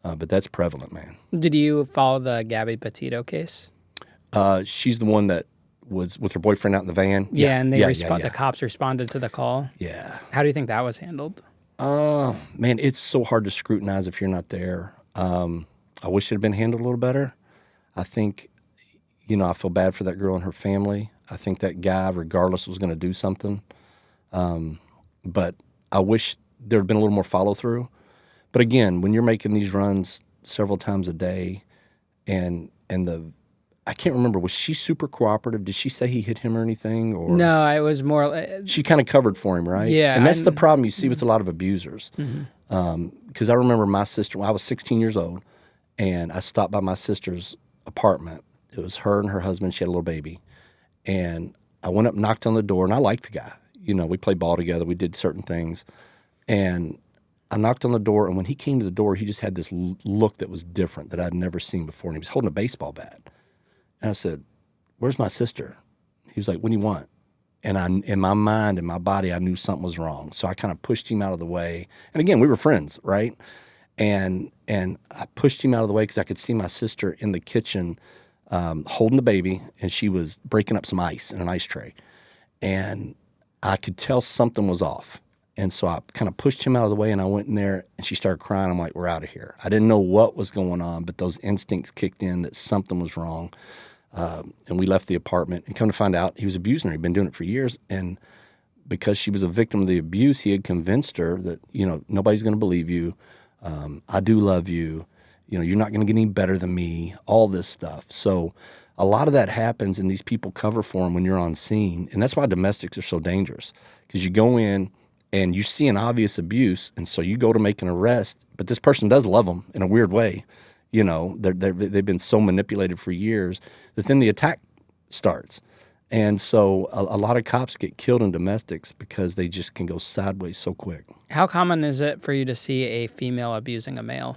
but that's prevalent, man. Did you follow the Gabby Petito case? She's the one that was with her boyfriend out in the van. Yeah, and the cops responded to the call. Yeah. How do you think that was handled? Man, it's so hard to scrutinize if you're not there. I wish it had been handled a little better. I think, I feel bad for that girl and her family. I think that guy, regardless, was going to do something. But I wish there had been a little more follow through. But again, when you're making these runs several times a day I can't remember, was she super cooperative? Did she say he hit him or anything? Or no, it was more... she kind of covered for him, right? Yeah. And that's the problem you see with a lot of abusers. Because I remember my sister, when I was 16 years old, and I stopped by my sister's apartment. It was her and her husband. She had a little baby. And I went up and knocked on the door, and I liked the guy. We played ball together. We did certain things. And I knocked on the door, and when he came to the door, he just had this look that was different that I'd never seen before. And he was holding a baseball bat. And I said, where's my sister? He was like, what do you want? And in my mind and my body, I knew something was wrong. So I kind of pushed him out of the way. And again, we were friends, right? And I pushed him out of the way because I could see my sister in the kitchen holding the baby, and she was breaking up some ice in an ice tray. And I could tell something was off. And so I kind of pushed him out of the way, and I went in there, and she started crying. I'm like, we're out of here. I didn't know what was going on, but those instincts kicked in that something was wrong. And we left the apartment, and come to find out he was abusing her. He'd been doing it for years. And because she was a victim of the abuse, he had convinced her that, nobody's going to believe you. I do love you. You're not going to get any better than me, all this stuff. So a lot of that happens, and these people cover for them when you're on scene. And that's why domestics are so dangerous, because you go in and you see an obvious abuse, and so you go to make an arrest, but this person does love them in a weird way. They've been so manipulated for years that then the attack starts. And so a lot of cops get killed in domestics because they just can go sideways so quick. How common is it for you to see a female abusing a male?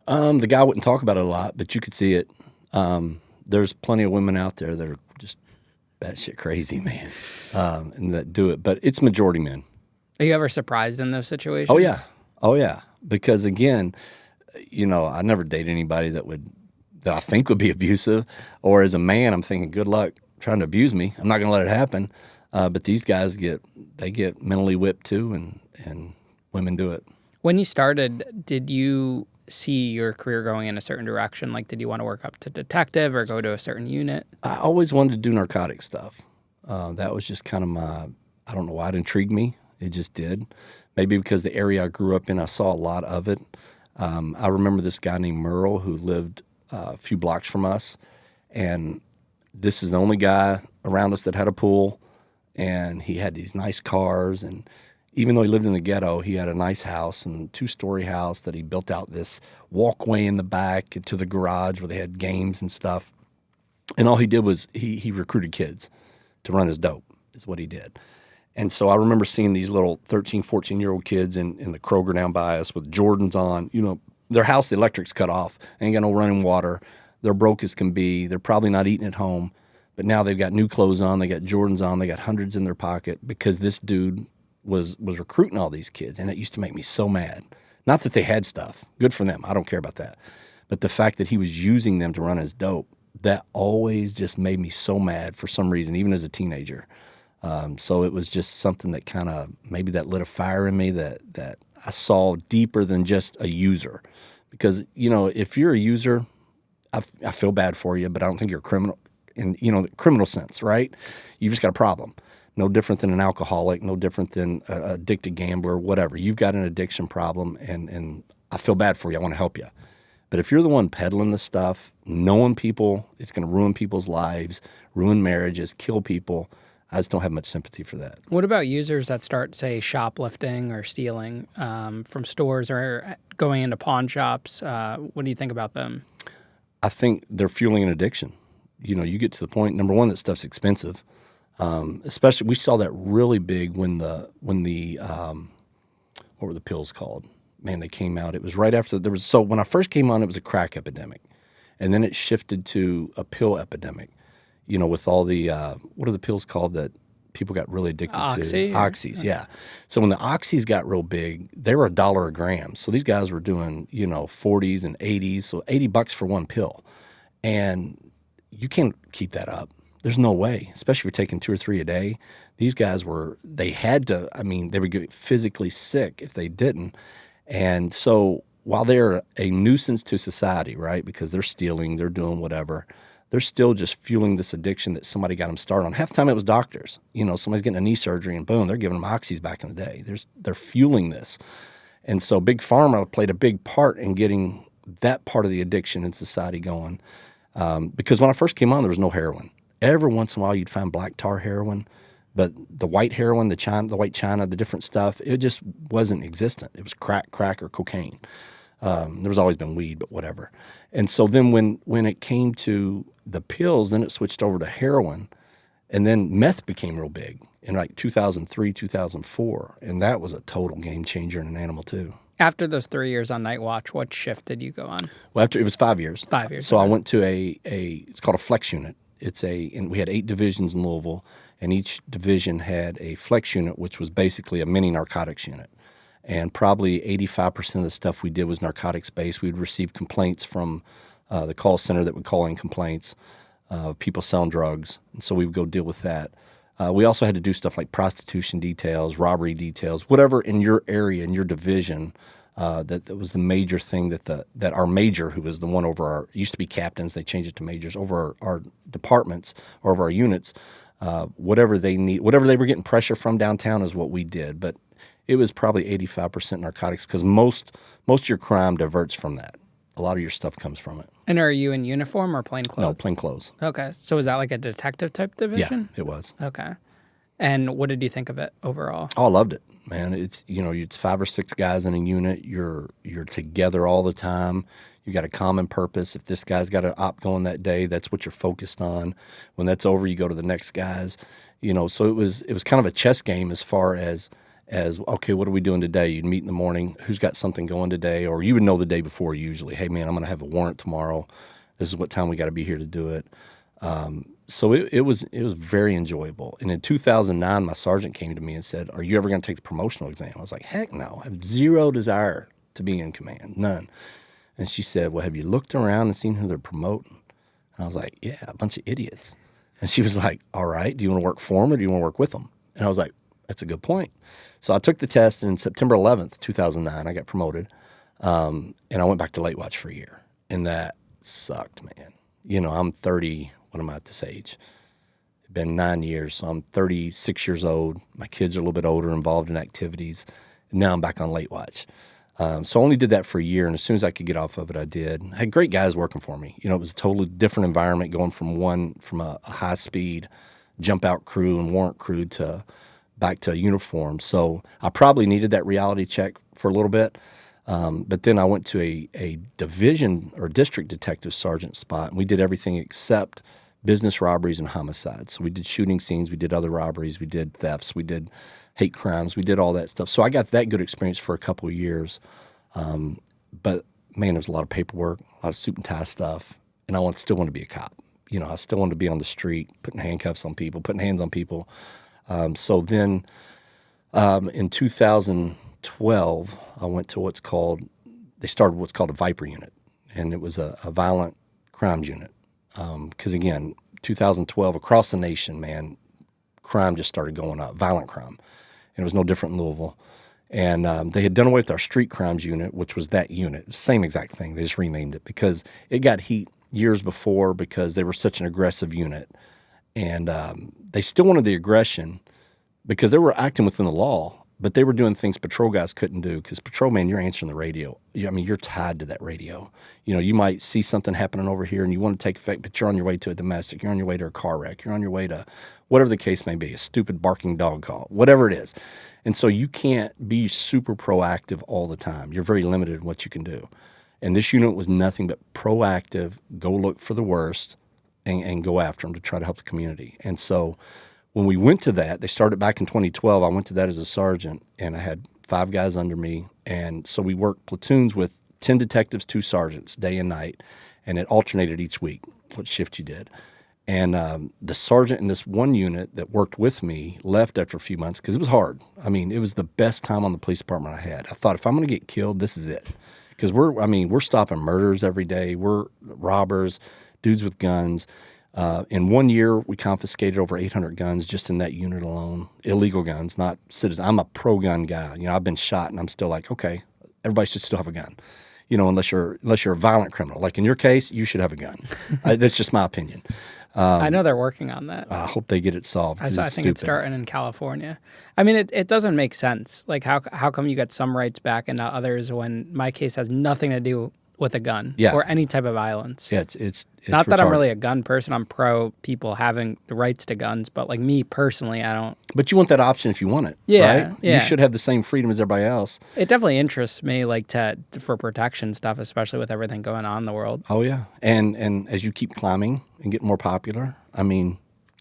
The guy wouldn't talk about it a lot, but you could see it. There's plenty of women out there that are just batshit crazy, man, and that do it. But it's majority men. Are you ever surprised in those situations? Oh, yeah. Because, again, I never date anybody that I think would be abusive. Or as a man, I'm thinking, good luck trying to abuse me. I'm not going to let it happen. But these guys get mentally whipped too, and women do it. When you started, did you see your career going in a certain direction? Like, did you want to work up to detective or go to a certain unit? I always wanted to do narcotic stuff. That was just kind of I don't know why it intrigued me. It just did. Maybe because the area I grew up in, I saw a lot of it. I remember this guy named Merle who lived a few blocks from us, and this is the only guy around us that had a pool, and he had these nice cars, and even though he lived in the ghetto, he had a nice house and 2-story house that he built out this walkway in the back to the garage where they had games and stuff. And all he did was he recruited kids to run his dope is what he did. And so I remember seeing these little 13, 14-year-old kids in the Kroger down by us with Jordans on. Their house, the electric's cut off. Ain't got no running water. They're broke as can be. They're probably not eating at home. But now they've got new clothes on. They got Jordans on. They got hundreds in their pocket because this dude was recruiting all these kids. And it used to make me so mad. Not that they had stuff. Good for them. I don't care about that. But the fact that he was using them to run his dope, that always just made me so mad for some reason, even as a teenager. So it was just something that kind of maybe that lit a fire in me that I saw deeper than just a user. Because, if you're a user, I feel bad for you, but I don't think you're a criminal in, the criminal sense, right? You've just got a problem. No different than an alcoholic, no different than an addicted gambler, whatever. You've got an addiction problem, and I feel bad for you. I want to help you. But if you're the one peddling this stuff, knowing people, it's going to ruin people's lives, ruin marriages, kill people, I just don't have much sympathy for that. What about users that start, say, shoplifting or stealing from stores or going into pawn shops? What do you think about them? I think they're fueling an addiction. You get to the point, number one, that stuff's expensive. Especially, we saw that really big when the what were the pills called? Man, they came out. It was right after so when I first came on, it was a crack epidemic, and then it shifted to a pill epidemic. With all the what are the pills called that people got really addicted Oxy, to? Oxys, yeah. So when the oxys got real big, they were $1 a gram. So these guys were doing 40s and 80s, so $80 for one pill, and you can't keep that up. There's no way, especially if you're taking 2 or 3 a day. These guys they had to, they would get physically sick if they didn't. And so while they're a nuisance to society, right, because they're stealing, they're doing whatever, they're still just fueling this addiction that somebody got them started on. Half the time it was doctors. Somebody's getting a knee surgery and boom, they're giving them oxys back in the day. They're fueling this. And so Big Pharma played a big part in getting that part of the addiction in society going. Because when I first came on, there was no heroin. Every once in a while, you'd find black tar heroin, but the white heroin, the white China, the different stuff, it just wasn't existent. It was crack, or cocaine. There was always been weed, but whatever. And so then when it came to the pills, then it switched over to heroin, and then meth became real big in like 2003, 2004, and that was a total game changer in an animal too. After those 3 years on Night Watch, what shift did you go on? Well, after it was 5 years. 5 years. So I went to it's called a flex unit. and we had 8 divisions in Louisville, and each division had a flex unit, which was basically a mini narcotics unit. And probably 85% of the stuff we did was narcotics based. We would receive complaints from the call center that would call in complaints of people selling drugs, and so we would go deal with that. We also had to do stuff like prostitution details, robbery details, whatever in your area, in your division. That was the major thing that our major, who was the one over our, used to be captains, they changed it to majors, over our departments or over our units, whatever they need, whatever they were getting pressure from downtown is what we did. But it was probably 85% narcotics, because most of your crime diverts from that. A lot of your stuff comes from it. And are you in uniform or plain clothes? No, plain clothes. Okay. So is that like a detective type division? Yeah, it was. Okay. And what did you think of it overall? Oh, I loved it, man. It's, it's 5 or 6 guys in a unit. You're together all the time. You got a common purpose. If this guy's got an op going that day, that's what you're focused on. When that's over, you go to the next guys. So it was kind of a chess game as far as okay, what are we doing today? You'd meet in the morning. Who's got something going today? Or you would know the day before usually. Hey, man, I'm going to have a warrant tomorrow. This is what time we got to be here to do it. So it was very enjoyable. And in 2009, my sergeant came to me and said, "Are you ever going to take the promotional exam?" I was like, "Heck no. I have zero desire to be in command, none." And she said, "Well, have you looked around and seen who they're promoting?" And I was like, "Yeah, a bunch of idiots." And she was like, "All right, do you want to work for them or do you want to work with them?" And I was like, "That's a good point." So I took the test, and September 11th, 2009, I got promoted, and I went back to late watch for a year. And that sucked, man. I'm 30. What am I at this age? It's been 9 years, so I'm 36 years old. My kids are a little bit older, involved in activities. And now I'm back on late watch. So I only did that for a year, and as soon as I could get off of it, I did. I had great guys working for me. It was a totally different environment going from a high-speed jump-out crew and warrant crew to back to a uniform. So I probably needed that reality check for a little bit. But then I went to a division or district detective sergeant spot, and we did everything except business robberies and homicides. So we did shooting scenes, we did other robberies, we did thefts, we did hate crimes, we did all that stuff. So I got that good experience for a couple of years. But man, there was a lot of paperwork, a lot of suit and tie stuff, and I still want to be a cop. I still wanted to be on the street, putting handcuffs on people, putting hands on people. So then in 2012, I went to they started what's called a Viper unit, and it was a violent crimes unit. Because again, 2012, across the nation, man, crime just started going up, violent crime. And it was no different in Louisville. And they had done away with our street crimes unit, which was that unit. Same exact thing. They just renamed it because it got heat years before because they were such an aggressive unit. And they still wanted the aggression because they were acting within the law, but they were doing things patrol guys couldn't do because patrol, man, you're answering the radio. You're tied to that radio. You might see something happening over here and you want to take effect, but you're on your way to a domestic. You're on your way to a car wreck. You're on your way to whatever the case may be, a stupid barking dog call, whatever it is. And so you can't be super proactive all the time. You're very limited in what you can do. And this unit was nothing but proactive, go look for the worst and go after them to try to help the community. And so when we went to that, they started back in 2012. I went to that as a sergeant, and I had 5 guys under me. And so we worked platoons with 10 detectives, 2 sergeants, day and night, and it alternated each week, what shift you did. And the sergeant in this one unit that worked with me left after a few months because it was hard. It was the best time on the police department I had. I thought, if I'm going to get killed, this is it. Because we're stopping murders every day. We're robbers, dudes with guns. In 1 year, we confiscated over 800 guns just in that unit alone. Illegal guns, not citizens. I'm a pro-gun guy. I've been shot, and I'm still like, okay, everybody should still have a gun. Unless you're a violent criminal. Like in your case, you should have a gun. That's just my opinion. I know they're working on that. I hope they get it solved. I think it's starting in California. It doesn't make sense. Like how come you get some rights back and not others when my case has nothing to do with a gun or any type of violence? Yeah, it's not that retarded. I'm really a gun person. I'm pro people having the rights to guns, but like me personally, I don't. But you want that option if you want it, right? Yeah. You should have the same freedom as everybody else. It definitely interests me, like for protection stuff, especially with everything going on in the world. Oh yeah, and as you keep climbing and get more popular,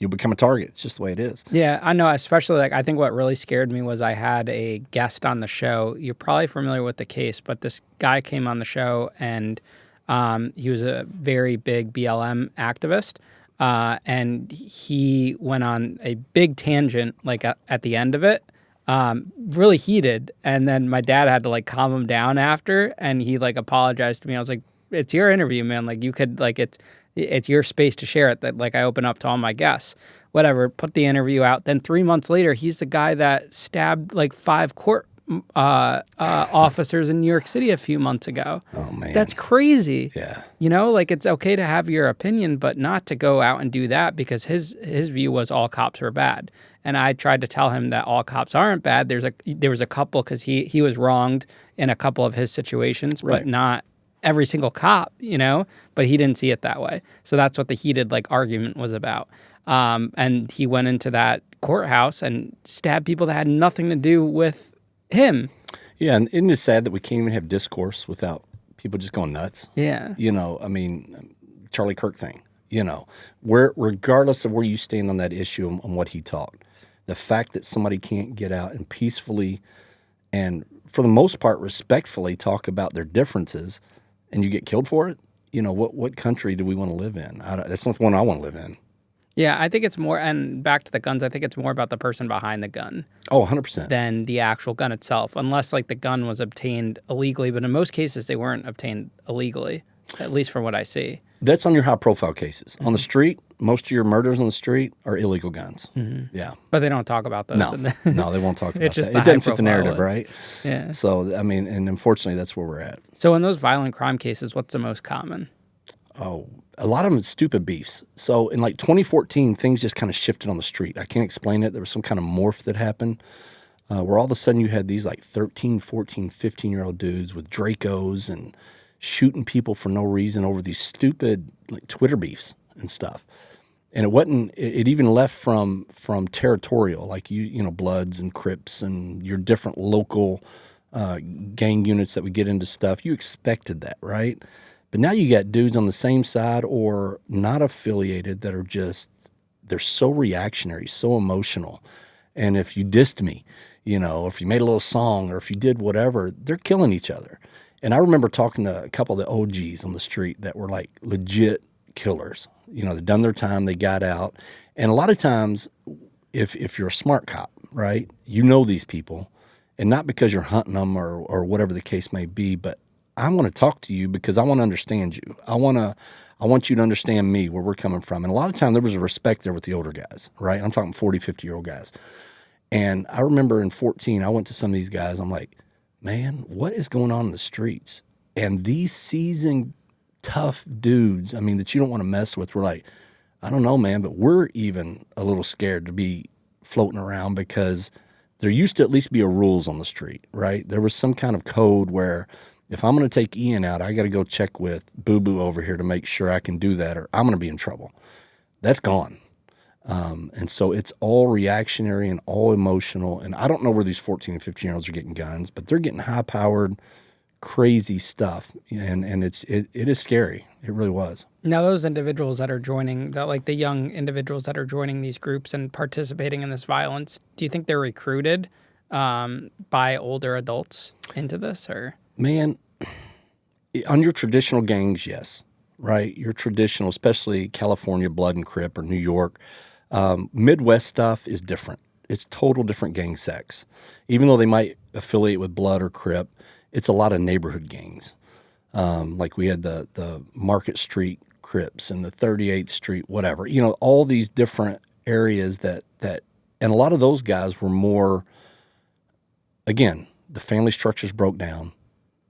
you'll become a target. It's just the way it is. Yeah, I know. Especially I think what really scared me was I had a guest on the show. You're probably familiar with the case, but this guy came on the show and he was a very big BLM activist. and he went on a big tangent like at the end of it, really heated. And then my dad had to like calm him down after, and he like apologized to me. I was like, "It's your interview, man. Like you could like it's your space to share it. That like I open up to all my guests." Whatever, put the interview out. Then 3 months later, he's the guy that stabbed like 5 court officers in New York City a few months ago. Oh man, That's crazy. yeah. You know, like it's okay to have your opinion, but not to go out and do that, because his view was all cops were bad. And I tried to tell him that all cops aren't bad. There was a couple, because he was wronged in a couple of his situations, Right. but not every single cop, you know, but he didn't see it that way. So that's what the heated like argument was about. And he went into that courthouse and stabbed people that had nothing to do with him. Yeah, and isn't it sad that we can't even have discourse without people just going nuts? Yeah. You know, I mean, Charlie Kirk thing, you know, where regardless of where you stand on that issue and what he taught, the fact that somebody can't get out and peacefully and for the most part respectfully talk about their differences and you get killed for it, you know, what country do we want to live in? That's not the one I want to live in. Yeah, I think it's more, and back to the guns, I think it's more about the person behind the gun Oh, 100%. than the actual gun itself, unless like the gun was obtained illegally. But in most cases, they weren't obtained illegally, at least from what I see. That's on your high profile cases. On the street, most of your murders on the street are illegal guns. Yeah. But they don't talk about those. No, they won't talk about just that. the It doesn't fit the high-profile narrative, ones. right? Yeah. So, I mean, and unfortunately, that's where we're at. So in those violent crime cases, what's the most common? Oh, a lot of them stupid beefs. So in like 2014, things just kind of shifted on the street. I can't explain it. There was some kind of morph that happened where all of a sudden you had these like 13, 14, 15-year-old dudes with Dracos and shooting people for no reason over these stupid like Twitter beefs and stuff. And it wasn't. It even left from territorial, like you know, Bloods and Crips and your different local gang units that would get into stuff. You expected that, right? But now you got dudes on the same side or not affiliated that are just, they're so reactionary, so emotional. And if you dissed me, you know, if you made a little song or if you did whatever, they're killing each other. And I remember talking to a couple of the OGs on the street that were like legit killers. You know, they'd done their time, they got out. And a lot of times, if you're a smart cop, right, you know these people. And not because you're hunting them or whatever the case may be, but I want to talk to you because I want to understand you. I want you to understand me, where we're coming from. And a lot of time there was a respect there with the older guys, right? I'm talking 40, 50-year-old guys. And I remember in 14, I went to some of these guys. I'm like, man, what is going on in the streets? And these seasoned, tough dudes, I mean, that you don't want to mess with, were like, I don't know, man, but we're even a little scared to be floating around because there used to at least be a rules on the street, right? There was some kind of code where if I'm going to take Ian out, I got to go check with Boo Boo over here to make sure I can do that or I'm going to be in trouble. That's gone. And so it's all reactionary and all emotional. And I don't know where these 14 and 15-year-olds are getting guns, but they're getting high-powered, crazy stuff. And it is scary. It really was. Now, those individuals that are joining, the young individuals that are joining these groups and participating in this violence, do you think they're recruited by older adults into this, or? Man, on your traditional gangs, yes, right? Your traditional, especially California Blood and Crip or New York, Midwest stuff is different. It's total different gang sex. Even though they might affiliate with Blood or Crip, it's a lot of neighborhood gangs. Like we had the Market Street Crips and the 38th Street, whatever. You know, all these different areas that and a lot of those guys were more, again, the family structures broke down.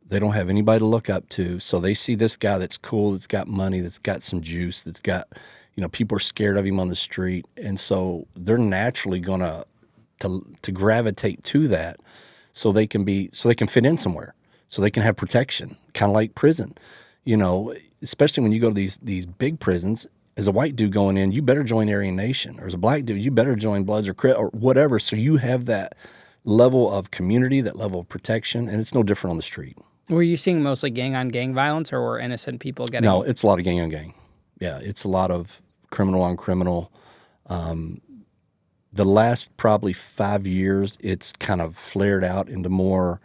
They don't have anybody to look up to. So they see this guy that's cool, that's got money, that's got some juice, that's got, you know, people are scared of him on the street. And so they're naturally going to gravitate to that so they can fit in somewhere, so they can have protection, kind of like prison. You know, especially when you go to these big prisons, as a white dude going in, you better join Aryan Nation. Or as a black dude, you better join Bloods or Crip or whatever. So you have that level of community, that level of protection, and it's no different on the street. Were you seeing mostly gang-on-gang violence, or were innocent people getting... No, it's a lot of gang-on-gang. Yeah, it's a lot of criminal-on-criminal. The last probably 5 years, it's kind of flared out into a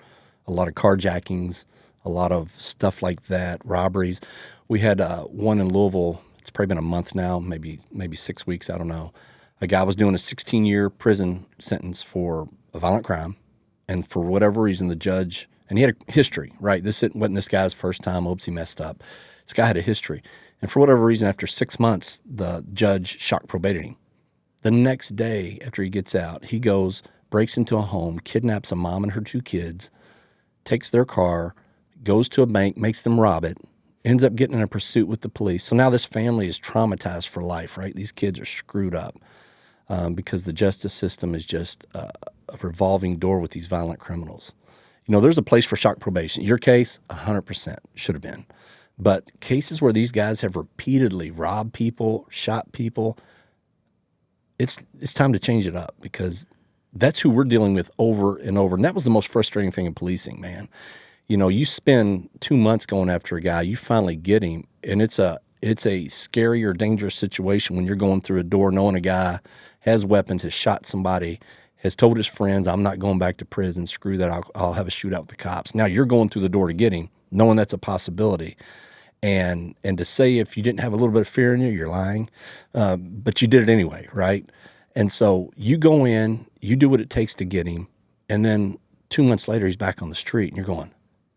lot of carjackings, a lot of stuff like that, robberies. We had one in Louisville. It's probably been a month now, maybe 6 weeks, I don't know. A guy was doing a 16-year prison sentence for a violent crime, and for whatever reason, the judge, and he had a history, right? This wasn't this guy's first time. Oops, he messed up. This guy had a history. And for whatever reason, after 6 months, the judge shock probated him. The next day after he gets out, he goes, breaks into a home, kidnaps a mom and her 2 kids, takes their car, goes to a bank, makes them rob it, ends up getting in a pursuit with the police. So now this family is traumatized for life, right? These kids are screwed up because the justice system is just a revolving door with these violent criminals. You know, there's a place for shock probation. Your case, 100% should have been. But cases where these guys have repeatedly robbed people, shot people, it's time to change it up, because that's who we're dealing with over and over. And that was the most frustrating thing in policing, man. You know, you spend 2 months going after a guy, you finally get him, and it's a scary or dangerous situation when you're going through a door knowing a guy has weapons, has shot somebody, has told his friends, I'm not going back to prison, screw that, I'll have a shootout with the cops. Now you're going through the door to get him, knowing that's a possibility. And to say if you didn't have a little bit of fear in you, you're lying. But you did it anyway, right? And so you go in, you do what it takes to get him, and then 2 months later he's back on the street, and you're going,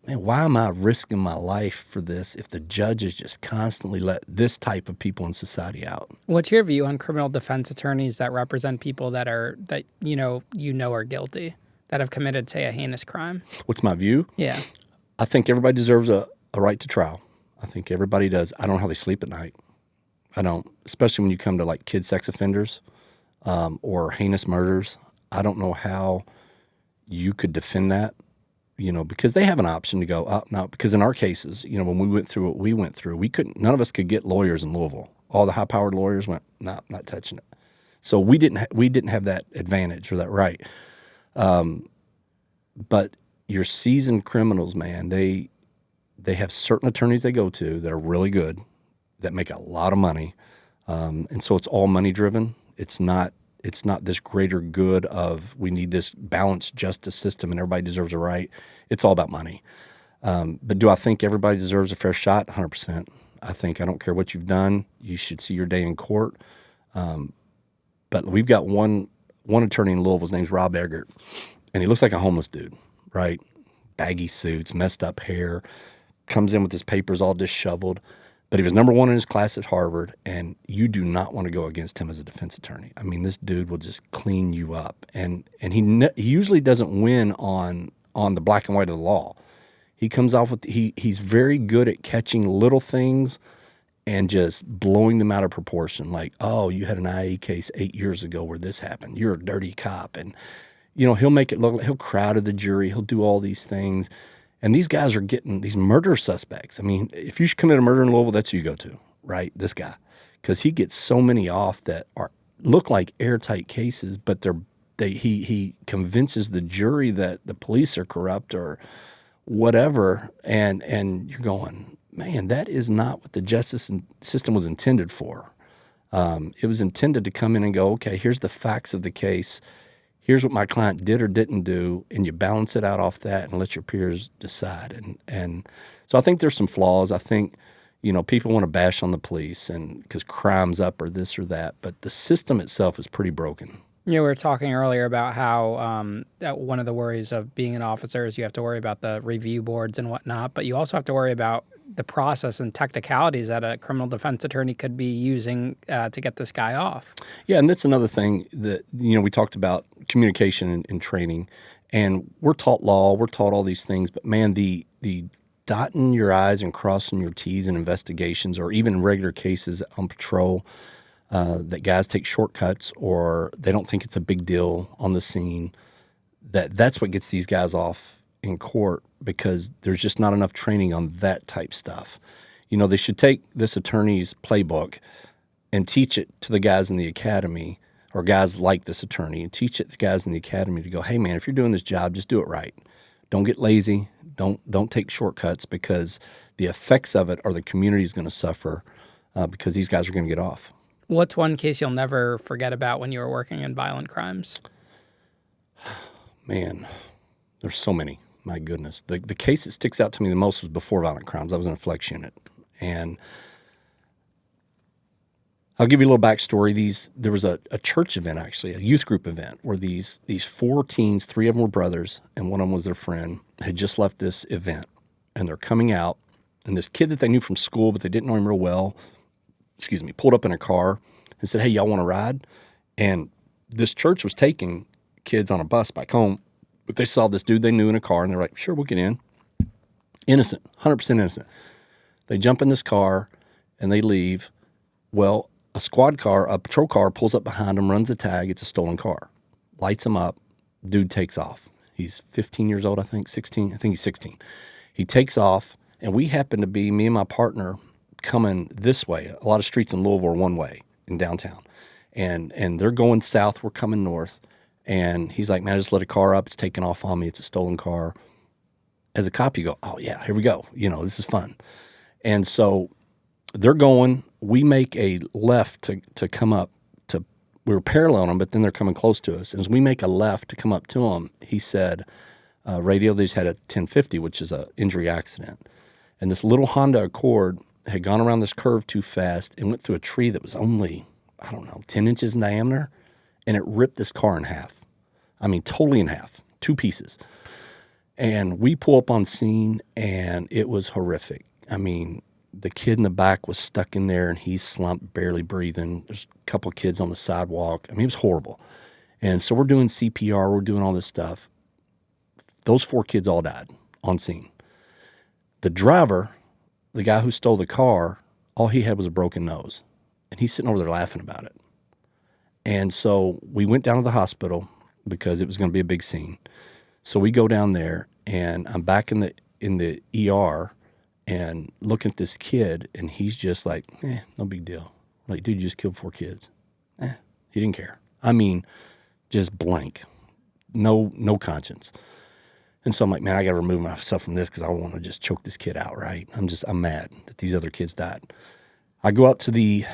man, why am I risking my life for this if the judges just constantly let this type of people in society out? What's your view on criminal defense attorneys that represent people that are guilty, that have committed, say, a heinous crime? What's my view? Yeah. I think everybody deserves a right to trial. I think everybody does. I don't know how they sleep at night. I don't, especially when you come to like kid sex offenders or heinous murders. I don't know how you could defend that, you know, because they have an option to go up now. Because in our cases, you know, when we went through what we went through, none of us could get lawyers in Louisville. All the high-powered lawyers went, nah, not touching it. So we didn't have that advantage or that right. But your seasoned criminals, man, they have certain attorneys they go to that are really good, that make a lot of money, and so it's all money driven. It's not this greater good of we need this balanced justice system and everybody deserves a right. It's all about money. But do I think everybody deserves a fair shot? 100%. I don't care what you've done, you should see your day in court. But we've got one attorney in Louisville. His name's Rob Eggert, and he looks like a homeless dude, right? Baggy suits, messed up hair. Comes in with his papers all disheveled, but he was number 1 in his class at Harvard, and you do not want to go against him as a defense attorney. I mean, this dude will just clean you up, and he usually doesn't win on the black and white of the law. He comes off with he's very good at catching little things and just blowing them out of proportion. Like, oh, you had an IE case 8 years ago where this happened. You're a dirty cop, and you know he'll make it look like he'll crowd the jury. He'll do all these things. And these guys are getting these murder suspects. I mean, if you commit a murder in Louisville, that's who you go to, right? This guy, because he gets so many off that look like airtight cases, but he convinces the jury that the police are corrupt or whatever, and you're going, man, that is not what the justice system was intended for. It was intended to come in and go, okay, here's the facts of the case. Here's what my client did or didn't do, and you balance it out off that and let your peers decide. And so I think there's some flaws. I think, you know, people want to bash on the police and because crime's up or this or that, but the system itself is pretty broken. You know, we were talking earlier about how one of the worries of being an officer is you have to worry about the review boards and whatnot, but you also have to worry about the process and technicalities that a criminal defense attorney could be using to get this guy off. Yeah, and that's another thing that, you know, we talked about communication and training, and we're taught law, we're taught all these things, but man, the dotting your I's and crossing your T's in investigations or even in regular cases on patrol, that guys take shortcuts or they don't think it's a big deal on the scene, that's what gets these guys off in court because there's just not enough training on that type stuff. You know, they should take this attorney's playbook and teach it to the guys in the academy or guys like this attorney and teach it to guys in the academy to go, hey, man, if you're doing this job, just do it right. Don't get lazy. Don't take shortcuts because the effects of it are the community is going to suffer because these guys are going to get off. What's one case you'll never forget about when you were working in violent crimes? Man, there's so many. My goodness. The case that sticks out to me the most was before violent crimes. I was in a flex unit. And I'll give you a little backstory. There was a church event, actually, a youth group event, where these 4 teens, 3 of them were brothers, and one of them was their friend, had just left this event. And they're coming out, and this kid that they knew from school, but they didn't know him real well, pulled up in a car and said, "Hey, y'all want to ride?" And this church was taking kids on a bus back home, but they saw this dude they knew in a car, and they're like, "Sure, we'll get in." Innocent, 100% innocent. They jump in this car, and they leave. Well, a patrol car pulls up behind them, runs the tag. It's a stolen car. Lights them up. Dude takes off. He's 15 years old, I think, 16. I think he's 16. He takes off, and we happen to be, me and my partner, coming this way. A lot of streets in Louisville are one way in downtown. And they're going south. We're coming north. And he's like, "Man, I just let a car up. It's taking off on me. It's a stolen car." As a cop, you go, "Oh, yeah, here we go. This is fun." And so they're going. We make a left to come up to. We were paralleling them, but then they're coming close to us. And as we make a left to come up to them, he said, radio, they just had a 1050, which is an injury accident. And this little Honda Accord had gone around this curve too fast and went through a tree that was only, 10 inches in diameter, and it ripped this car in half. I mean, totally in half, 2 pieces. And we pull up on scene, and it was horrific. I mean, the kid in the back was stuck in there, and he's slumped, barely breathing. There's a couple of kids on the sidewalk. I mean, it was horrible. And so we're doing CPR. We're doing all this stuff. Those 4 kids all died on scene. The driver, the guy who stole the car, all he had was a broken nose. And he's sitting over there laughing about it. And so we went down to the hospital because it was going to be a big scene. So we go down there, and I'm back in the ER and looking at this kid, and he's just like, no big deal. Like, dude, you just killed 4 kids. He didn't care. I mean, just blank. No conscience. And so I'm like, man, I got to remove myself from this because I want to just choke this kid out, right? I'm mad that these other kids died. I go out to the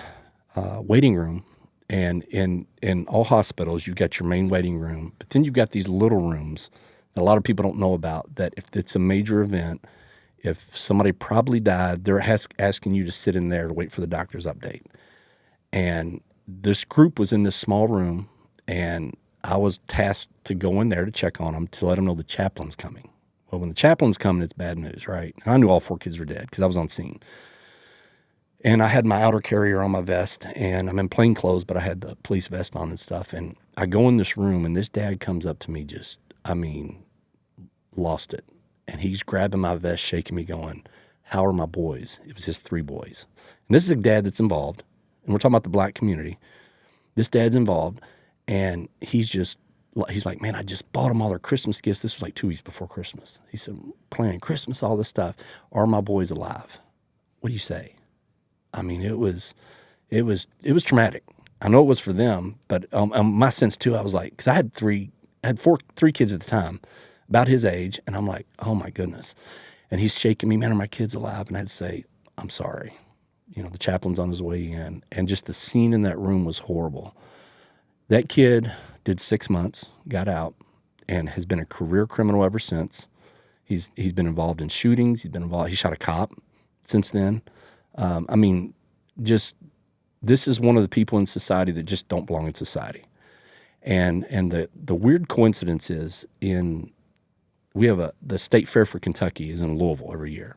waiting room, and in all hospitals, you've got your main waiting room, but then you've got these little rooms that a lot of people don't know about, that if it's a major event, if somebody probably died, they're asking you to sit in there to wait for the doctor's update. And this group was in this small room, and I was tasked to go in there to check on them, to let them know the chaplain's coming. Well, when the chaplain's coming, it's bad news, right? And I knew all 4 kids were dead because I was on scene. And I had my outer carrier on my vest, and I'm in plain clothes, but I had the police vest on and stuff. And I go in this room, and this dad comes up to me lost it. And he's grabbing my vest, shaking me, going, "How are my boys?" It was his 3 boys. And this is a dad that's involved, and we're talking about the black community. This dad's involved, and he's like, "Man, I just bought them all their Christmas gifts." This was like 2 weeks before Christmas. He said, "Planning Christmas, all this stuff. Are my boys alive? What do you say?" I mean, it was traumatic. I know it was for them, but my sense too, I was like, because I had 3 kids at the time, about his age, and I'm like, oh my goodness. And he's shaking me, "Man, are my kids alive?" And I had to say, "I'm sorry. The chaplain's on his way in." And just the scene in that room was horrible. That kid did 6 months, got out, and has been a career criminal ever since. He's been involved in shootings. He shot a cop since then. This is one of the people in society that just don't belong in society. And the weird coincidence is we have the state fair for Kentucky is in Louisville every year.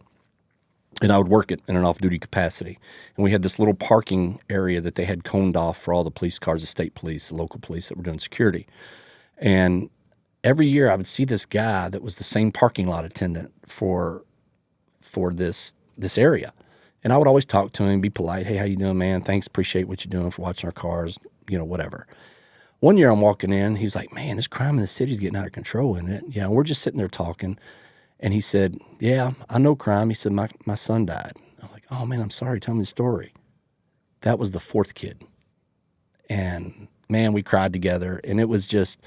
And I would work it in an off-duty capacity. And we had this little parking area that they had coned off for all the police cars, the state police, the local police that were doing security. And every year I would see this guy that was the same parking lot attendant for this area. And I would always talk to him, be polite. "Hey, how you doing, man? Thanks, appreciate what you're doing for watching our cars," whatever. One year I'm walking in, he's like, "Man, this crime in the city's getting out of control, isn't it?" Yeah, we're just sitting there talking. And he said, "Yeah, I know crime." He said, my son died. I'm like, "Oh, man, I'm sorry. Tell me the story." That was the 4th kid. And, man, we cried together. And it was just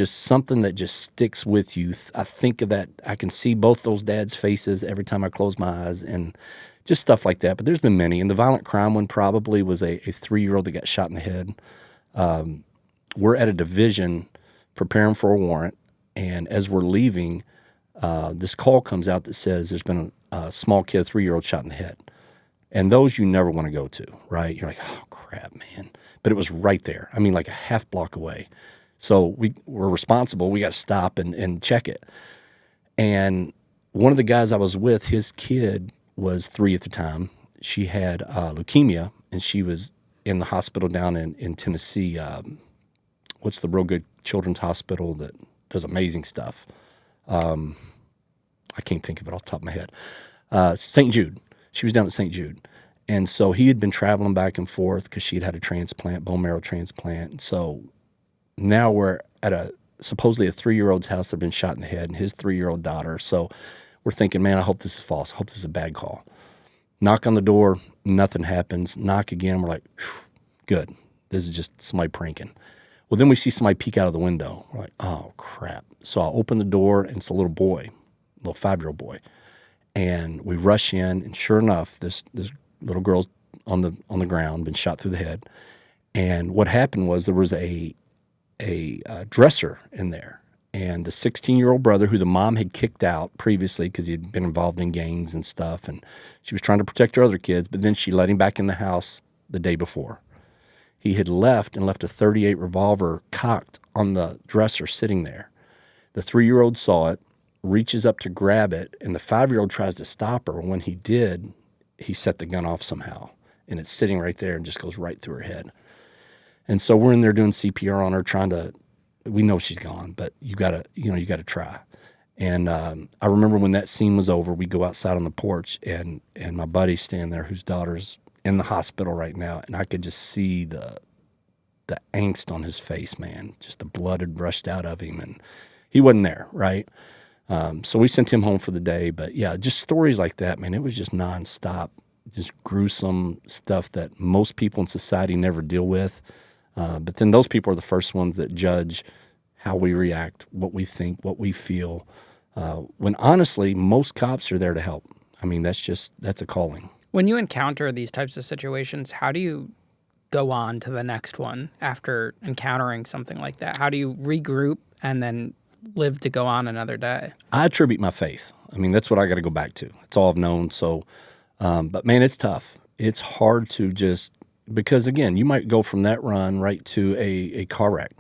something that just sticks with you. I think of that. I can see both those dads' faces every time I close my eyes and just stuff like that. But there's been many. And the violent crime one probably was a 3-year-old that got shot in the head. We're at a division preparing for a warrant. And as we're leaving, this call comes out that says there's been a small kid, 3-year-old, shot in the head. And those you never want to go to, right? You're like, oh, crap, man. But it was right there. I mean, like a half block away. So we're responsible. We got to stop and check it. And one of the guys I was with, his kid was 3 at the time. She had leukemia, and she was in the hospital down in Tennessee. What's the real good children's hospital that does amazing stuff? I can't think of it off the top of my head. St. Jude. She was down at St. Jude. And so he had been traveling back and forth because she had had a transplant, bone marrow transplant. And so now we're at supposedly a 3-year-old's house that had been shot in the head, and his 3-year-old daughter. So we're thinking, man, I hope this is false. I hope this is a bad call. Knock on the door, nothing happens. Knock again, we're like, good. This is just somebody pranking. Well, then we see somebody peek out of the window. We're like, oh, crap. So I open the door, and it's a little boy, a little 5-year-old boy. And we rush in, and sure enough, this little girl's on the ground, been shot through the head. And what happened was there was a dresser in there. And the 16-year-old brother, who the mom had kicked out previously because he had been involved in gangs and stuff, and she was trying to protect her other kids, but then she let him back in the house the day before. He had left a .38 revolver cocked on the dresser sitting there. The 3-year-old saw it, reaches up to grab it, and the 5-year-old tries to stop her. When he did, he set the gun off somehow, and it's sitting right there and just goes right through her head. And so we're in there doing CPR on her, we know she's gone, but you gotta try. And I remember when that scene was over, we go outside on the porch, and my buddy's standing there, whose daughter's in the hospital right now, and I could just see the angst on his face, man. Just the blood had rushed out of him, and he wasn't there, right? So we sent him home for the day. But yeah, just stories like that, man. It was just nonstop, just gruesome stuff that most people in society never deal with. But then those people are the first ones that judge how we react, what we think, what we feel. When honestly, most cops are there to help. I mean, that's a calling. When you encounter these types of situations, how do you go on to the next one after encountering something like that? How do you regroup and then live to go on another day? I attribute my faith. I mean, that's what I got to go back to. It's all I've known. So, but man, it's tough. It's hard to just, because again, you might go from that run right to a car wreck,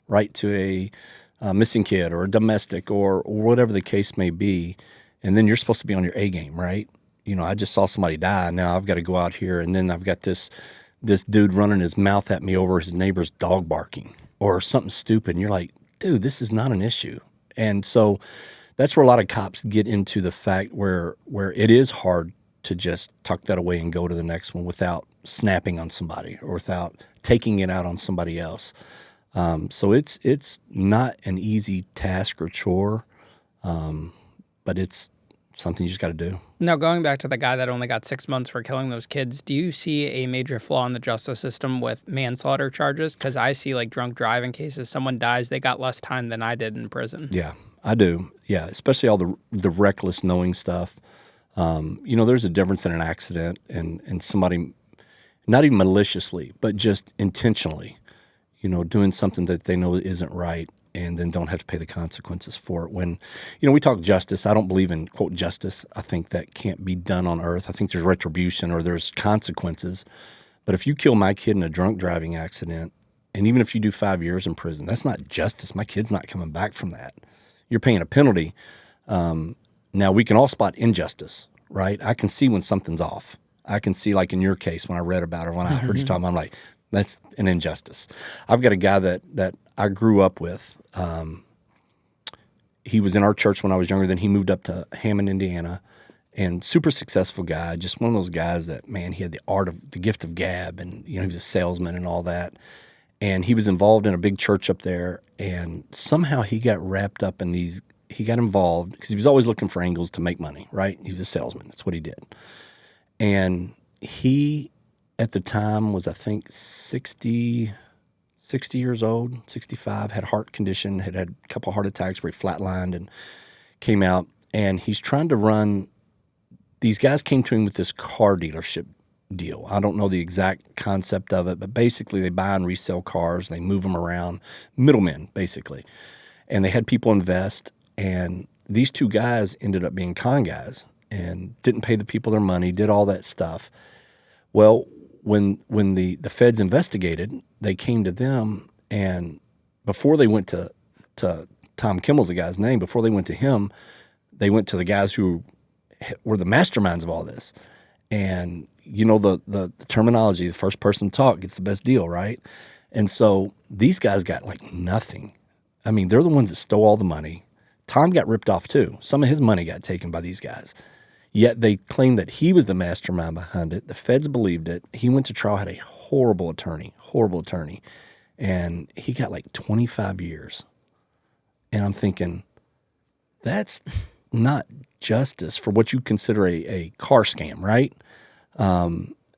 right to a missing kid or a domestic or whatever the case may be. And then you're supposed to be on your A game, right? You know, I just saw somebody die. Now I've got to go out here, and then I've got this dude running his mouth at me over his neighbor's dog barking or something stupid. And you're like, dude, this is not an issue. And so that's where a lot of cops get into the fact where it is hard to just tuck that away and go to the next one without snapping on somebody or without taking it out on somebody else. So it's not an easy task or chore, but it's something you just got to do. Now, going back to the guy that only got 6 months for killing those kids, do you see a major flaw in the justice system with manslaughter charges? Because I see like drunk driving cases, someone dies, they got less time than I did in prison. Yeah, I do. Yeah, especially all the reckless knowing stuff. You know, there's a difference in an accident and somebody, not even maliciously, but just intentionally, you know, doing something that they know isn't right and then don't have to pay the consequences for it. When, you know, we talk justice, I don't believe in, quote, justice. I think that can't be done on earth. I think there's retribution or there's consequences. But if you kill my kid in a drunk driving accident, and even if you do 5 years in prison, that's not justice. My kid's not coming back from that. You're paying a penalty. Now, we can all spot injustice, right? I can see when something's off. I can see, like in your case, when I read about it, when I heard you talking about it, I'm like, that's an injustice. I've got a guy that I grew up with. He was in our church when I was younger. Then he moved up to Hammond, Indiana, and super successful guy. Just one of those guys that, man, he had the gift of gab, and you know, he was a salesman and all that. And he was involved in a big church up there, and somehow he got wrapped up in these. He got involved because he was always looking for angles to make money. Right? He was a salesman. That's what he did. And he, at the time, was I think 60 years old, 65, had a heart condition, had a couple of heart attacks where he flatlined and came out. And he's trying to run, these guys came to him with this car dealership deal. I don't know the exact concept of it, but basically they buy and resell cars. They move them around, middlemen, basically. And they had people invest. And these two guys ended up being con guys and didn't pay the people their money, did all that stuff. Well, when the feds investigated, they came to them, and before they went to Tom Kimmel's the guy's name, before they went to him, they went to the guys who were the masterminds of all this. And you know the terminology, the first person to talk gets the best deal, right? And so these guys got like nothing. I mean, they're the ones that stole all the money. Tom got ripped off too. Some of his money got taken by these guys. Yet they claimed that he was the mastermind behind it. The feds believed it. He went to trial, had a horrible attorney. And he got like 25 years. And I'm thinking, that's not justice for what you consider a car scam, right?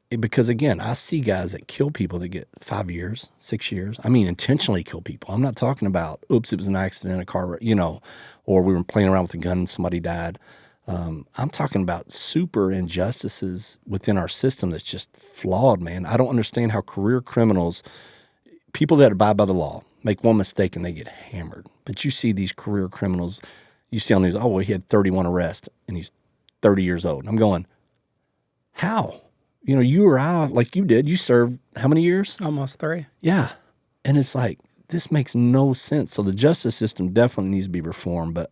Because again, I see guys that kill people that get 5 years, 6 years. I mean, intentionally kill people. I'm not talking about, oops, it was an accident in a car, or we were playing around with a gun and somebody died. I'm talking about super injustices within our system that's just flawed, man. I don't understand how career criminals, people that abide by the law, make one mistake and they get hammered. But you see these career criminals, you see on the news, oh, well, he had 31 arrests and he's 30 years old. And I'm going, how? You or I, like you did, you served how many years? Almost 3. Yeah. And it's like, this makes no sense. So the justice system definitely needs to be reformed, but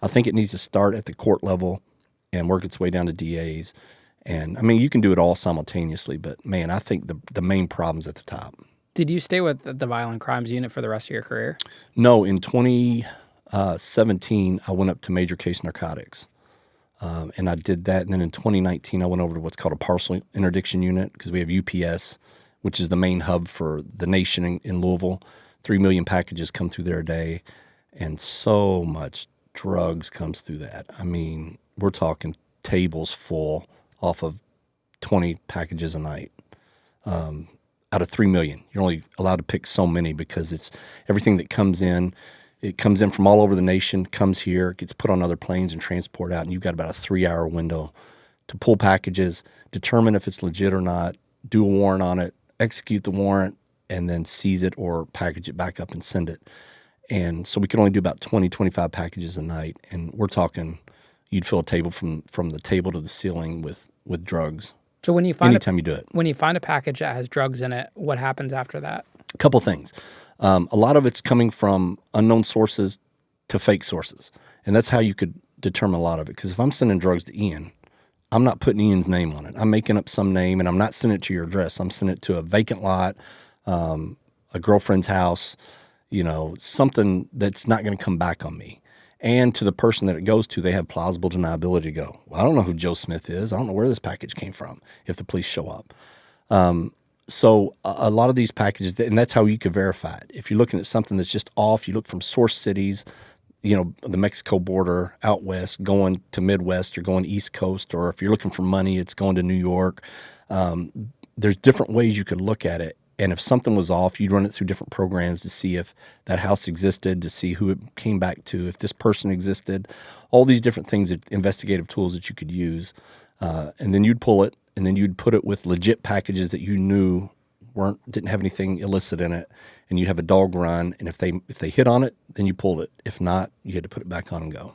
I think it needs to start at the court level and work its way down to DAs. And I mean, you can do it all simultaneously, but man, I think the main problem's at the top. Did you stay with the violent crimes unit for the rest of your career? No, in 2017, I went up to major case narcotics. And I did that. And then in 2019, I went over to what's called a Parcel Interdiction unit because we have UPS, which is the main hub for the nation in Louisville. 3 million packages come through there a day. And so much drugs comes through that. I mean, we're talking tables full off of 20 packages a night. Out of 3 million, you're only allowed to pick so many because it's everything that comes in. It comes in from all over the nation, comes here, gets put on other planes and transported out, and you've got about a 3-hour window to pull packages, determine if it's legit or not, do a warrant on it, execute the warrant, and then seize it or package it back up and send it. And so we could only do about 20, 25 packages a night, and we're talking you'd fill a table from the table to the ceiling with drugs. So when you find anytime you do it. When you find a package that has drugs in it, what happens after that? A couple things. A lot of it's coming from unknown sources to fake sources. And that's how you could determine a lot of it. Because if I'm sending drugs to Ian, I'm not putting Ian's name on it. I'm making up some name, and I'm not sending it to your address. I'm sending it to a vacant lot, a girlfriend's house, something that's not going to come back on me. And to the person that it goes to, they have plausible deniability to go, well, I don't know who Joe Smith is. I don't know where this package came from if the police show up. So a lot of these packages, and that's how you can verify it. If you're looking at something that's just off, you look from source cities, the Mexico border out west, going to Midwest or going East Coast, or if you're looking for money, it's going to New York. There's different ways you could look at it. And if something was off, you'd run it through different programs to see if that house existed, to see who it came back to, if this person existed, all these different things, investigative tools that you could use. And then you'd pull it, and then you'd put it with legit packages that you knew didn't have anything illicit in it, and you'd have a dog run. And if they hit on it, then you pulled it. If not, you had to put it back on and go.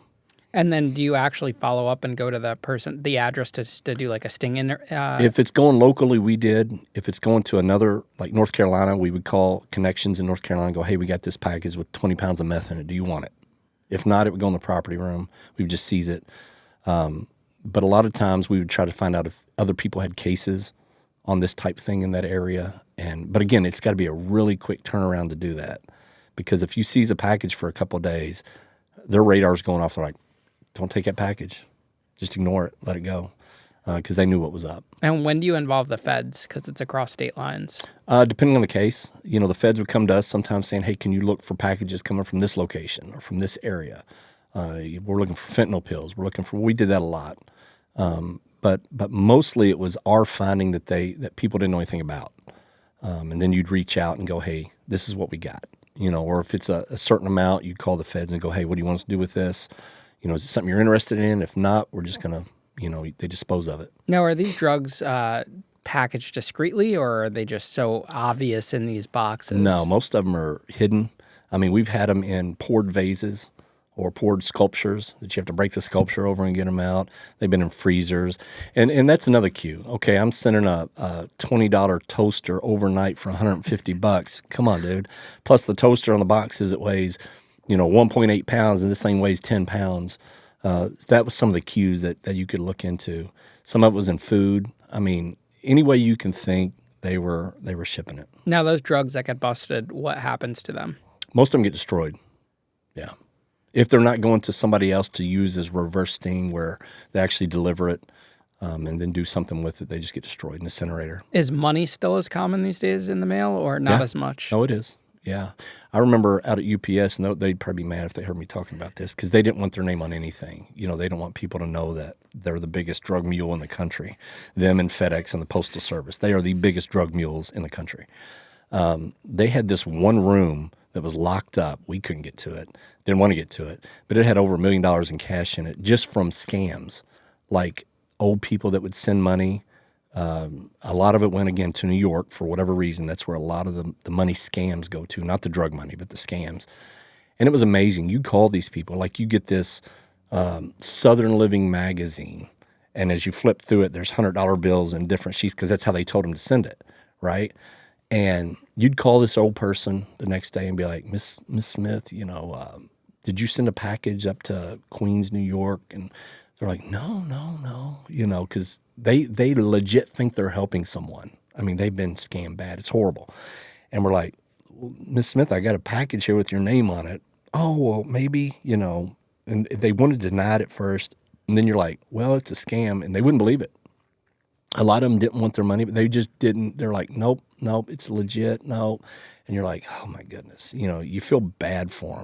And then do you actually follow up and go to the address to do like a sting in? If it's going locally, we did. If it's going to another, like North Carolina, we would call connections in North Carolina and go, hey, we got this package with 20 pounds of meth in it. Do you want it? If not, it would go in the property room. We would just seize it. But a lot of times we would try to find out if other people had cases on this type thing in that area. But again, it's got to be a really quick turnaround to do that. Because if you seize a package for a couple of days, their radar's going off. They're like, don't take that package. Just ignore it. Let it go. Because they knew what was up. And when do you involve the feds? Because it's across state lines. Depending on the case. The feds would come to us sometimes saying, hey, can you look for packages coming from this location or from this area? We're looking for fentanyl pills. We did that a lot. But mostly it was our finding that people didn't know anything about. And then you'd reach out and go, hey, this is what we got. Or if it's a certain amount, you'd call the feds and go, hey, what do you want us to do with this? Is it something you're interested in? If not, we're just going to, they dispose of it. Now, are these drugs packaged discreetly, or are they just so obvious in these boxes? No, most of them are hidden. I mean, we've had them in poured vases or poured sculptures that you have to break the sculpture over and get them out. They've been in freezers. And that's another cue. Okay, I'm sending a $20 toaster overnight for $150. Come on, dude. Plus the toaster on the box says it weighs, 1.8 pounds, and this thing weighs 10 pounds. That was some of the cues that you could look into. Some of it was in food. I mean, any way you can think, they were shipping it. Now, those drugs that get busted, what happens to them? Most of them get destroyed. Yeah. If they're not going to somebody else to use as reverse sting where they actually deliver it and then do something with it, they just get destroyed in an incinerator. Is money still as common these days in the mail or not as much? No, it is. Yeah. I remember out at UPS, and they'd probably be mad if they heard me talking about this because they didn't want their name on anything. They don't want people to know that they're the biggest drug mule in the country. Them and FedEx and the Postal Service. They are the biggest drug mules in the country. They had this one room that was locked up. We couldn't get to it. Didn't want to get to it. But it had over $1 million in cash in it just from scams, like old people that would send money. A lot of it went, again, to New York for whatever reason. That's where a lot of the money scams go to, not the drug money, but the scams. And it was amazing. You call these people, like you get this Southern Living magazine, and as you flip through it, there's $100 bills in different sheets because that's how they told them to send it, right? And you'd call this old person the next day and be like, Miss Smith, did you send a package up to Queens, New York? And they're like, no, because they legit think they're helping someone. I mean, they've been scammed bad. It's horrible. And we're like, Miss Smith, I got a package here with your name on it. Oh, well, maybe, and they wanted to deny it at first. And then you're like, well, it's a scam. And they wouldn't believe it. A lot of them didn't want their money, but they just didn't. They're like, nope, it's legit, no. And you're like, oh, my goodness. You feel bad for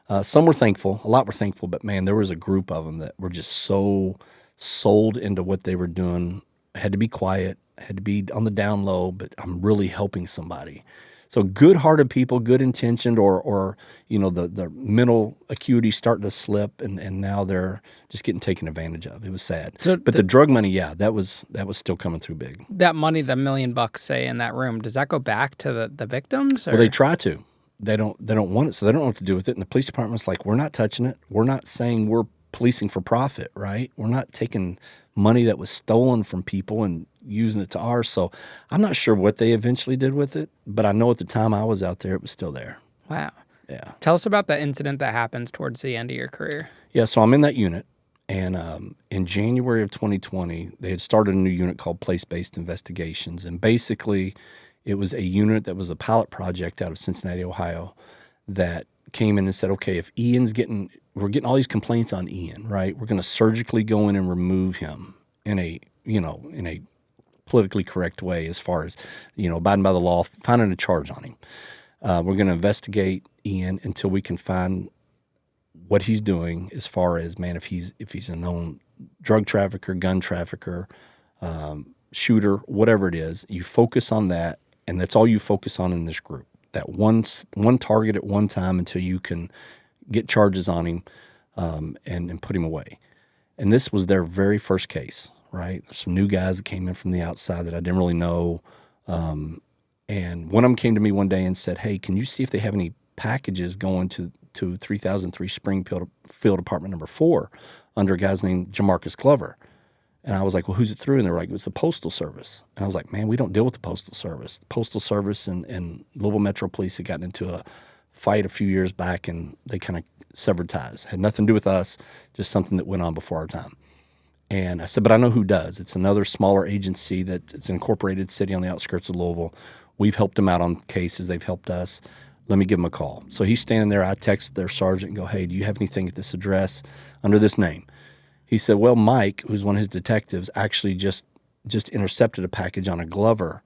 them. Some were thankful. A lot were thankful. But, man, there was a group of them that were just so sold into what they were doing. Had to be quiet, had to be on the down low, but I'm really helping somebody. So good-hearted people, good intentioned, or the mental acuity starting to slip, and now they're just getting taken advantage of. It was sad. But the drug money, that was still coming through big. That money, the $1 million, say, in that room, does that go back to the victims? Or? Well, they try to. They don't want it, so they don't know what to do with it. And the police department's like, we're not touching it. We're not saying we're policing for profit, right? We're not taking money that was stolen from people and using it to ours. So I'm not sure what they eventually did with it, but I know at the time I was out there, it was still there. Wow. Yeah. Tell us about the incident that happens towards the end of your career. Yeah, so I'm in that unit, and in January of 2020, they had started a new unit called Place-Based Investigations, and basically it was a unit that was a pilot project out of Cincinnati, Ohio, that came in and said, okay, if we're getting all these complaints on Ian, right? We're going to surgically go in and remove him in a politically correct way as far as, abiding by the law, finding a charge on him. We're going to investigate Ian until we can find what he's doing as far as, man, if he's a known drug trafficker, gun trafficker, shooter, whatever it is, you focus on that, and that's all you focus on in this group. That one target at one time until you can get charges on him and put him away. And this was their very first case, right? There's some new guys that came in from the outside that I didn't really know. And one of them came to me one day and said, hey, can you see if they have any packages going to 3003 Springfield Department number 4 under a guy's named Jamarcus Glover? And I was like, well, who's it through? And they were like, it was the Postal Service. And I was like, man, we don't deal with the Postal Service. The Postal Service and Louisville Metro Police had gotten into a fight a few years back, and they kind of severed ties. Had nothing to do with us, just something that went on before our time. And I said, but I know who does. It's another smaller agency it's an incorporated city on the outskirts of Louisville. We've helped them out on cases. They've helped us. Let me give them a call. So he's standing there. I text their sergeant and go, hey, do you have anything at this address under this name? He said, well, Mike, who's one of his detectives, actually just intercepted a package on a Glover.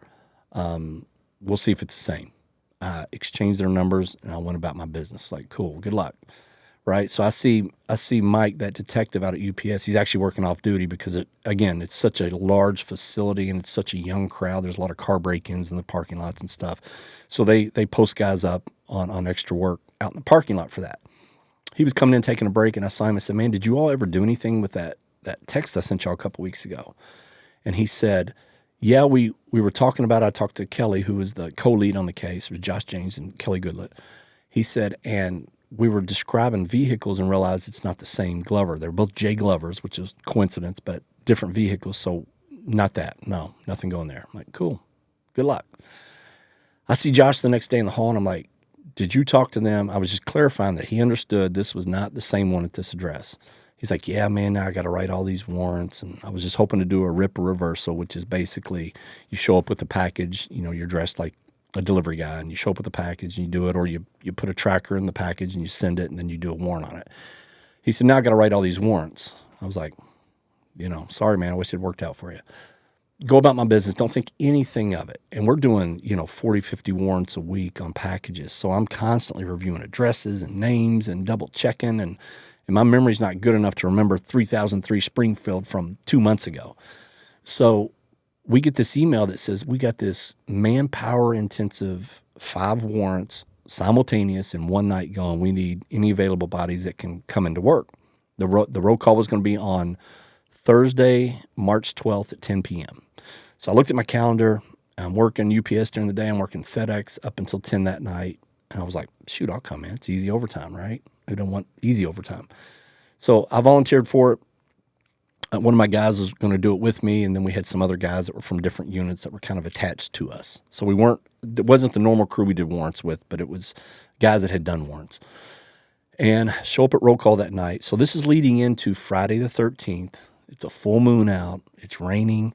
We'll see if it's the same. I exchanged their numbers, and I went about my business. Like, cool, good luck, right? So I see Mike, that detective out at UPS. He's actually working off duty because, it's such a large facility and it's such a young crowd. There's a lot of car break-ins in the parking lots and stuff. So they post guys up on extra work out in the parking lot for that. He was coming in, taking a break, and I saw him. I said, man, did you all ever do anything with that text I sent y'all a couple weeks ago? And he said, yeah, we were talking about it. I talked to Kelly, who was the co-lead on the case. It was Josh James and Kelly Goodlett. He said, and we were describing vehicles and realized it's not the same Glover. They're both J Glovers, which is coincidence, but different vehicles. So not that. No, nothing going there. I'm like, cool. Good luck. I see Josh the next day in the hall, and I'm like, did you talk to them? I was just clarifying that he understood this was not the same one at this address. He's like, yeah, man, now I got to write all these warrants. And I was just hoping to do a rip or reversal, which is basically you show up with the package, you're dressed like a delivery guy, and you show up with a package and you do it, or you put a tracker in the package and you send it, and then you do a warrant on it. He said, now I got to write all these warrants. I was like, sorry, man, I wish it worked out for you. Go about my business. Don't think anything of it. And we're doing, 40, 50 warrants a week on packages. So I'm constantly reviewing addresses and names and double checking. And my memory's not good enough to remember 3003 Springfield from 2 months ago. So we get this email that says, we got this manpower intensive 5 warrants simultaneous in one night going. We need any available bodies that can come into work. The roll call was going to be on Thursday, March 12th at 10 p.m. So I looked at my calendar. I'm working UPS during the day. I'm working FedEx up until 10 that night. And I was like, shoot, I'll come in. It's easy overtime, right? I don't want easy overtime. So I volunteered for it. One of my guys was going to do it with me, and then we had some other guys that were from different units that were kind of attached to us. So it wasn't the normal crew we did warrants with, but it was guys that had done warrants. And show up at roll call that night. So this is leading into Friday the 13th. It's a full moon out. It's raining.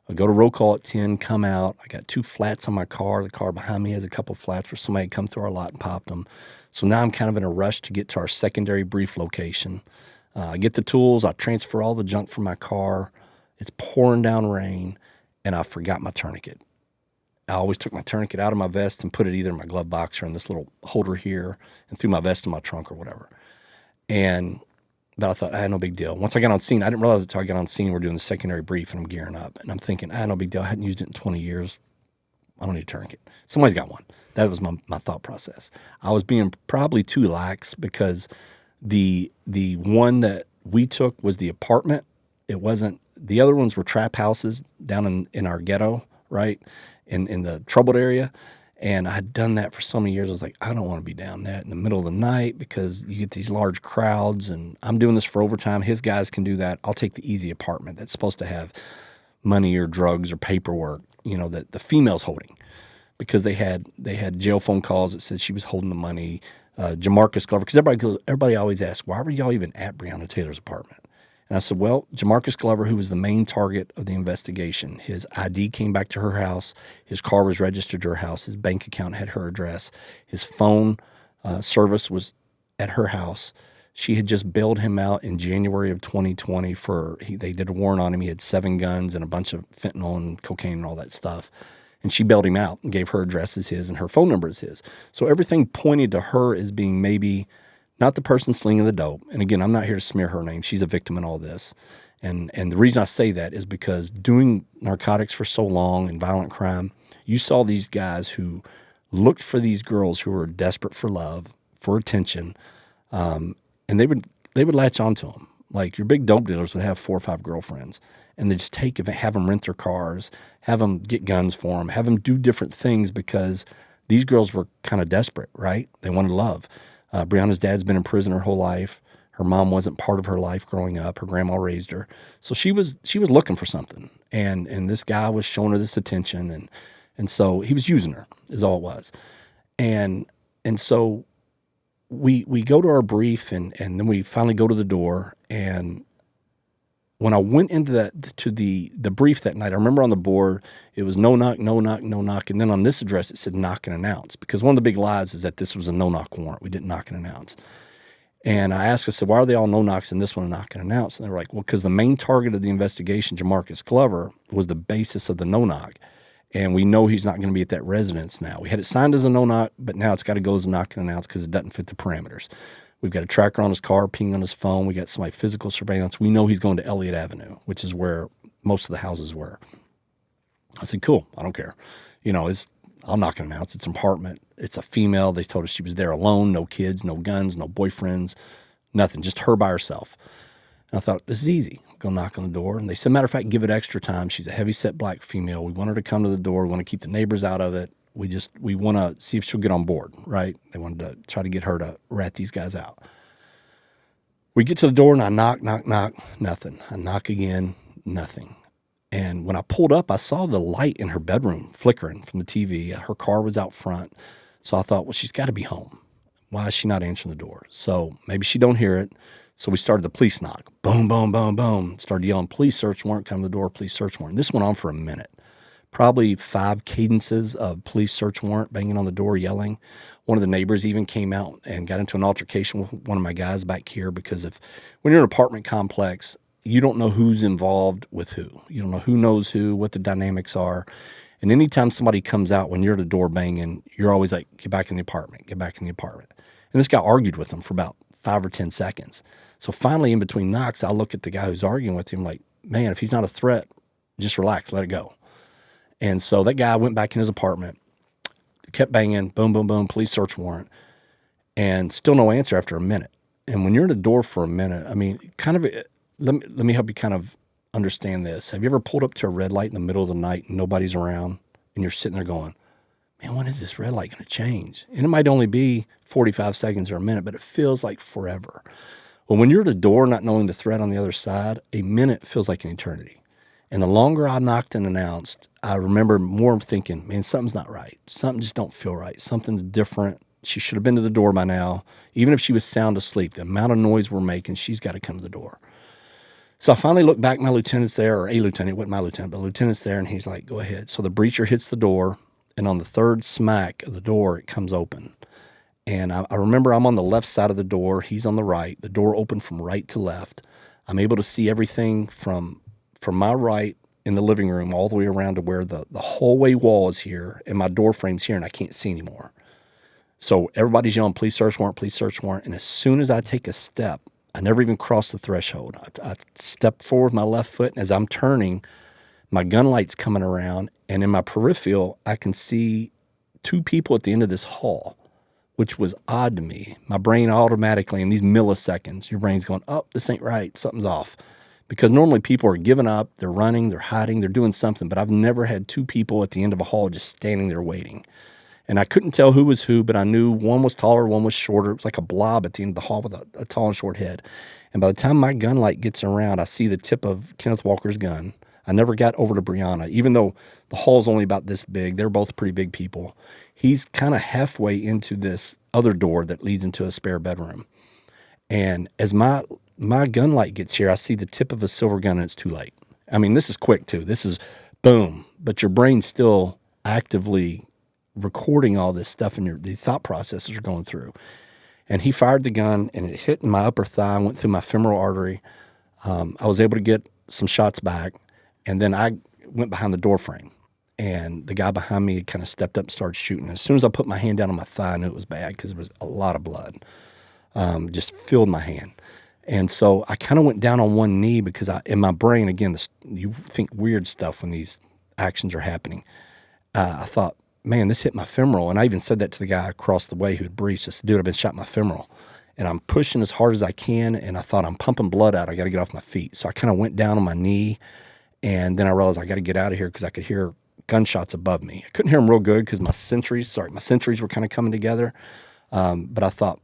I go to roll call at 10, come out. I got 2 flats on my car. The car behind me has a couple flats where somebody had come through our lot and popped them. So now I'm kind of in a rush to get to our secondary brief location. I get the tools. I transfer all the junk from my car. It's pouring down rain, and I forgot my tourniquet. I always took my tourniquet out of my vest and put it either in my glove box or in this little holder here and threw my vest in my trunk or whatever. But I thought, no big deal. Once I got on scene, I didn't realize it until I got on scene. We're doing the secondary brief, and I'm gearing up. And I'm thinking, no big deal. I hadn't used it in 20 years. I don't need a tourniquet. Somebody's got one. That was my thought process. I was being probably too lax because the one that we took was the apartment. It wasn't – the other ones were trap houses down in our ghetto, right, in the troubled area. And I had done that for so many years. I was like, I don't want to be down that in the middle of the night because you get these large crowds, and I'm doing this for overtime. His guys can do that. I'll take the easy apartment that's supposed to have money or drugs or paperwork, that the female's holding, because they had jail phone calls that said she was holding the money. Jamarcus Glover, because everybody always asks, why were y'all even at Breonna Taylor's apartment? And I said, well, Jamarcus Glover, who was the main target of the investigation, his ID came back to her house. His car was registered to her house. His bank account had her address. His phone service was at her house. She had just bailed him out in January of 2020 they did a warrant on him. He had 7 guns and a bunch of fentanyl and cocaine and all that stuff. And she bailed him out and gave her address as his and her phone number as his. So everything pointed to her as being maybe not the person slinging the dope. And again, I'm not here to smear her name. She's a victim in all this. And the reason I say that is because doing narcotics for so long and violent crime, you saw these guys who looked for these girls who were desperate for love, for attention, and they would latch onto them. Like your big dope dealers would have 4 or 5 girlfriends, and they just have them rent their cars, have them get guns for them, have them do different things because these girls were kind of desperate, right? They wanted love. Breonna's dad's been in prison her whole life. Her mom wasn't part of her life growing up. Her grandma raised her. So she was looking for something. And this guy was showing her this attention. And so he was using her is all it was. And so we go to our brief and then we finally go to the door. And when I went into the brief that night, I remember on the board, it was no knock, no knock, no knock. And then on this address, it said knock and announce, because one of the big lies is that this was a no knock warrant. We didn't knock and announce. And I said, why are they all no knocks and this one a knock and announce? And they were like, well, because the main target of the investigation, Jamarcus Glover, was the basis of the no knock. And we know he's not going to be at that residence now. We had it signed as a no knock, but now it's got to go as a knock and announce because it doesn't fit the parameters. We've got a tracker on his car, ping on his phone. We got some physical surveillance. We know he's going to Elliott Avenue, which is where most of the houses were. I said, cool, I don't care. I'll knock and announce. It's an apartment. It's a female. They told us she was there alone, no kids, no guns, no boyfriends, nothing, just her by herself. And I thought, this is easy. I'll go knock on the door. And they said, matter of fact, give it extra time. She's a heavy-set black female. We want her to come to the door. We want to keep the neighbors out of it. We want to see if she'll get on board, right? They wanted to try to get her to rat these guys out. We get to the door and I knock, nothing. I knock again, nothing. And when I pulled up, I saw the light in her bedroom flickering from the TV. Her car was out front. So I thought, well, she's got to be home. Why is she not answering the door? So maybe she don't hear it. So we started the police knock. Boom, boom, boom, boom. Started yelling, police search warrant, come to the door, police search warrant. This went on for a minute. Probably 5 cadences of police search warrant, banging on the door, yelling. One of the neighbors even came out and got into an altercation with one of my guys back here because when you're in an apartment complex, you don't know who's involved with who. You don't know who knows who, what the dynamics are. And anytime somebody comes out when you're at the door banging, you're always like, get back in the apartment, get back in the apartment. And this guy argued with them for about 5 or 10 seconds. So finally, in between knocks, I look at the guy who's arguing with him like, man, if he's not a threat, just relax, let it go. And so that guy went back in his apartment, kept banging, boom, boom, boom, police search warrant, and still no answer after a minute. And when you're at a door for a minute, I mean, kind of, let me help you kind of understand this. Have you ever pulled up to a red light in the middle of the night and nobody's around and you're sitting there going, man, when is this red light going to change? And it might only be 45 seconds or a minute, but it feels like forever. Well, when you're at a door not knowing the threat on the other side, a minute feels like an eternity. And the longer I knocked and announced, I remember more thinking, man, something's not right. Something just don't feel right. Something's different. She should have been to the door by now. Even if she was sound asleep, the amount of noise we're making, she's got to come to the door. So I finally looked back, my lieutenant's there, or a lieutenant, it wasn't my lieutenant, but the lieutenant's there, and he's like, go ahead. So the breacher hits the door, and on the third smack of the door, it comes open. And I remember I'm on the left side of the door. He's on the right. The door opened from right to left. I'm able to see everything from my right in the living room all the way around to where the hallway wall is here, and my door frame's here, and I can't see anymore. So everybody's yelling, police search warrant, police search warrant. And as soon as I take a step, I never even crossed the threshold. I stepped forward with my left foot, and as I'm turning, my gun light's coming around, and in my peripheral, I can see 2 people at the end of this hall, which was odd to me. My brain automatically, in these milliseconds, your brain's going, oh, this ain't right, something's off. Because normally people are giving up, they're running, they're hiding, they're doing something, but I've never had 2 people at the end of a hall just standing there waiting. And I couldn't tell who was who, but I knew one was taller, one was shorter. It was like a blob at the end of the hall with a tall and short head. And by the time my gun light gets around, I see the tip of Kenneth Walker's gun. I never got over to Breonna, even though the hall's only about this big. They're both pretty big people. He's kind of halfway into this other door that leads into a spare bedroom. And as my gun light gets here, I see the tip of a silver gun, and it's too late. I mean, this is quick, too. This is boom. But your brain's still actively recording all this stuff, and the thought processes are going through. And he fired the gun, and it hit my upper thigh, went through my femoral artery. I was able to get some shots back, and then I went behind the door frame. And the guy behind me kind of stepped up and started shooting. As soon as I put my hand down on my thigh, I knew it was bad because there was a lot of blood. Just filled my hand. And so I kind of went down on one knee because in my brain, again, you think weird stuff when these actions are happening. I thought, man, this hit my femoral. And I even said that to the guy across the way who had breached. I said, dude, I've been shot in my femoral. And I'm pushing as hard as I can. And I thought, I'm pumping blood out. I got to get off my feet. So I kind of went down on my knee. And then I realized I got to get out of here because I could hear gunshots above me. I couldn't hear them real good because my sentries were kind of coming together. But I thought,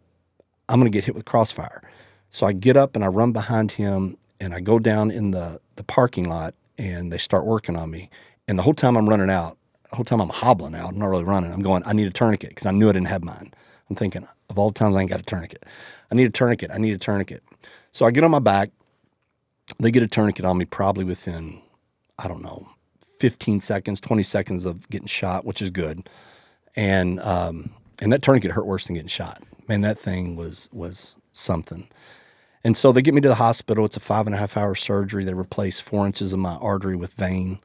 I'm going to get hit with crossfire. So I get up and I run behind him and I go down in the parking lot and they start working on me. And the whole time I'm running out, the whole time I'm hobbling out, I'm not really running. I'm going, I need a tourniquet because I knew I didn't have mine. I'm thinking, of all times, I ain't got a tourniquet. I need a tourniquet. So I get on my back. They get a tourniquet on me probably within, 15 seconds, 20 seconds of getting shot, which is good. And that tourniquet hurt worse than getting shot. Man, that thing was something. And so they get me to the hospital. It's a 5.5-hour surgery. They replace 4 inches of my artery with vein.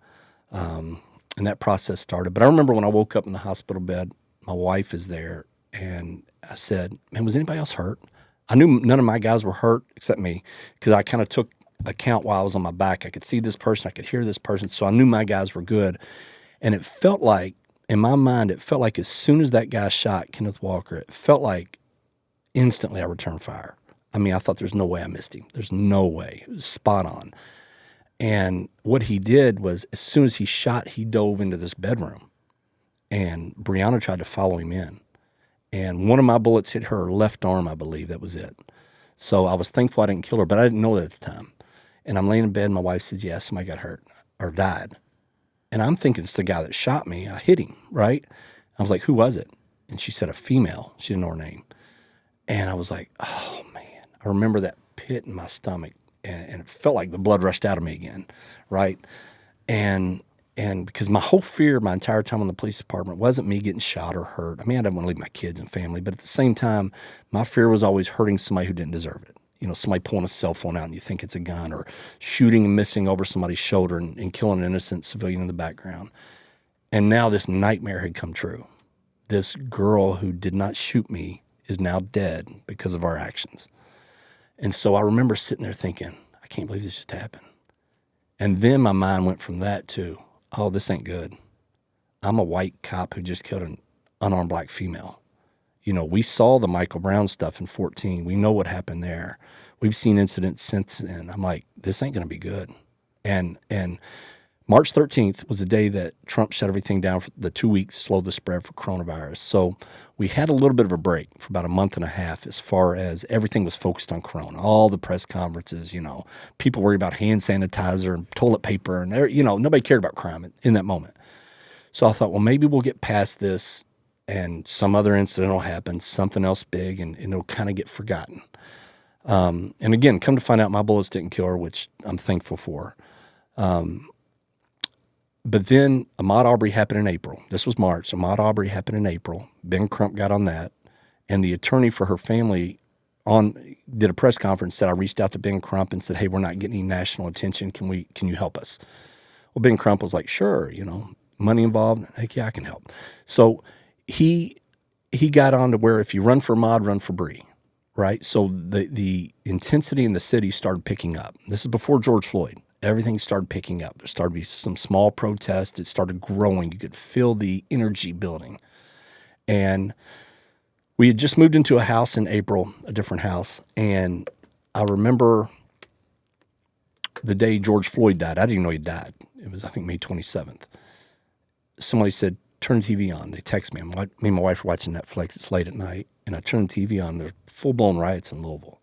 And that process started. But I remember when I woke up in the hospital bed, my wife is there, and I said, man, was anybody else hurt? I knew none of my guys were hurt except me because I kind of took account while I was on my back. I could see this person. I could hear this person. So I knew my guys were good. And it felt like, in my mind, as soon as that guy shot Kenneth Walker, it felt like instantly I returned fire. I mean, I thought there's no way I missed him. There's no way. It was spot on. And what he did was, as soon as he shot, he dove into this bedroom. and Breonna tried to follow him in. And one of my bullets hit her left arm, I believe. That was it. So I was thankful I didn't kill her, but I didn't know that at the time. And I'm laying in bed, and my wife said, yeah, somebody got hurt or died. And I'm thinking it's the guy that shot me. I hit him, right? I was like, who was it? And she said a female. She didn't know her name. And I was like, oh, man. I remember that pit in my stomach, and it felt like the blood rushed out of me again, right? And because my whole fear my entire time in the police department wasn't me getting shot or hurt. I mean, I didn't want to leave my kids and family, but at the same time, my fear was always hurting somebody who didn't deserve it. You know, somebody pulling a cell phone out and you think it's a gun, or shooting and missing over somebody's shoulder and killing an innocent civilian in the background. And now this nightmare had come true. This girl who did not shoot me is now dead because of our actions. And so I remember sitting there thinking, I can't believe this just happened. And then my mind went from that to, oh, this ain't good. I'm a white cop who just killed an unarmed black female. You know, we saw the Michael Brown stuff in 2014. We know what happened there. We've seen incidents since then. I'm like, this ain't going to be good. And March 13th was the day that Trump shut everything down for the 2 weeks, slowed the spread for coronavirus. So we had a little bit of a break for about a month and a half as far as everything was focused on corona. All the press conferences, you know, people worried about hand sanitizer and toilet paper, and you know, nobody cared about crime in that moment. So I thought, well, maybe we'll get past this and some other incident will happen, something else big, and it'll kind of get forgotten. And again, come to find out my bullets didn't kill her, which I'm thankful for. But then Ahmaud Arbery happened in April. This was March. Ahmaud Arbery happened in April. Ben Crump got on that. And the attorney for her family did a press conference, said, I reached out to Ben Crump and said, hey, we're not getting any national attention. Can you help us? Well, Ben Crump was like, sure, you know, money involved. Heck yeah, I can help. So he got on to where if you run for Ahmaud, run for Bree, right? So the intensity in the city started picking up. This is before George Floyd. Everything started picking up. There started to be some small protests. It started growing. You could feel the energy building. And we had just moved into a house in April, a different house. And I remember the day George Floyd died. I didn't even know he died. It was, I think, May 27th. Somebody said, turn the TV on. They text me. Me and my wife were watching Netflix. It's late at night. And I turned the TV on. There's full-blown riots in Louisville.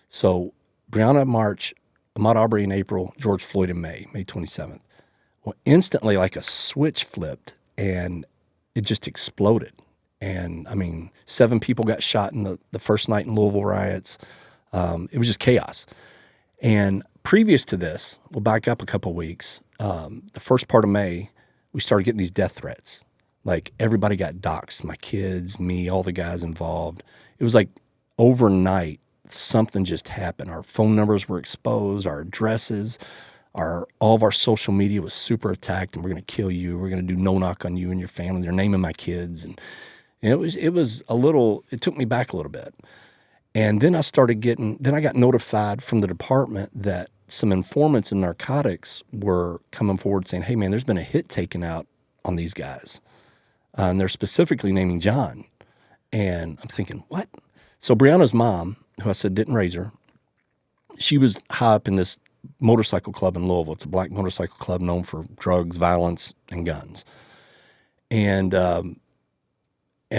So Breonna in March, Ahmaud Arbery in April, George Floyd in May 27th. Well, instantly, like a switch flipped, and it just exploded. And, I mean, 7 people got shot in the first night in Louisville riots. It was just chaos. And previous to this, we'll back up a couple weeks, the first part of May, we started getting these death threats. Like, everybody got doxxed, my kids, me, all the guys involved. It was like overnight, something just happened. Our phone numbers were exposed, our addresses, all of our social media was super attacked, and we're going to kill you. We're going to do no knock on you and your family. They're naming my kids. And it was it took me back a little bit. And then I got notified from the department that some informants in narcotics were coming forward saying, hey man, there's been a hit taken out on these guys. And they're specifically naming John. And I'm thinking, what? So Breonna's mom, who I said didn't raise her, she was high up in this motorcycle club in Louisville. It's a black motorcycle club known for drugs, violence, and guns. And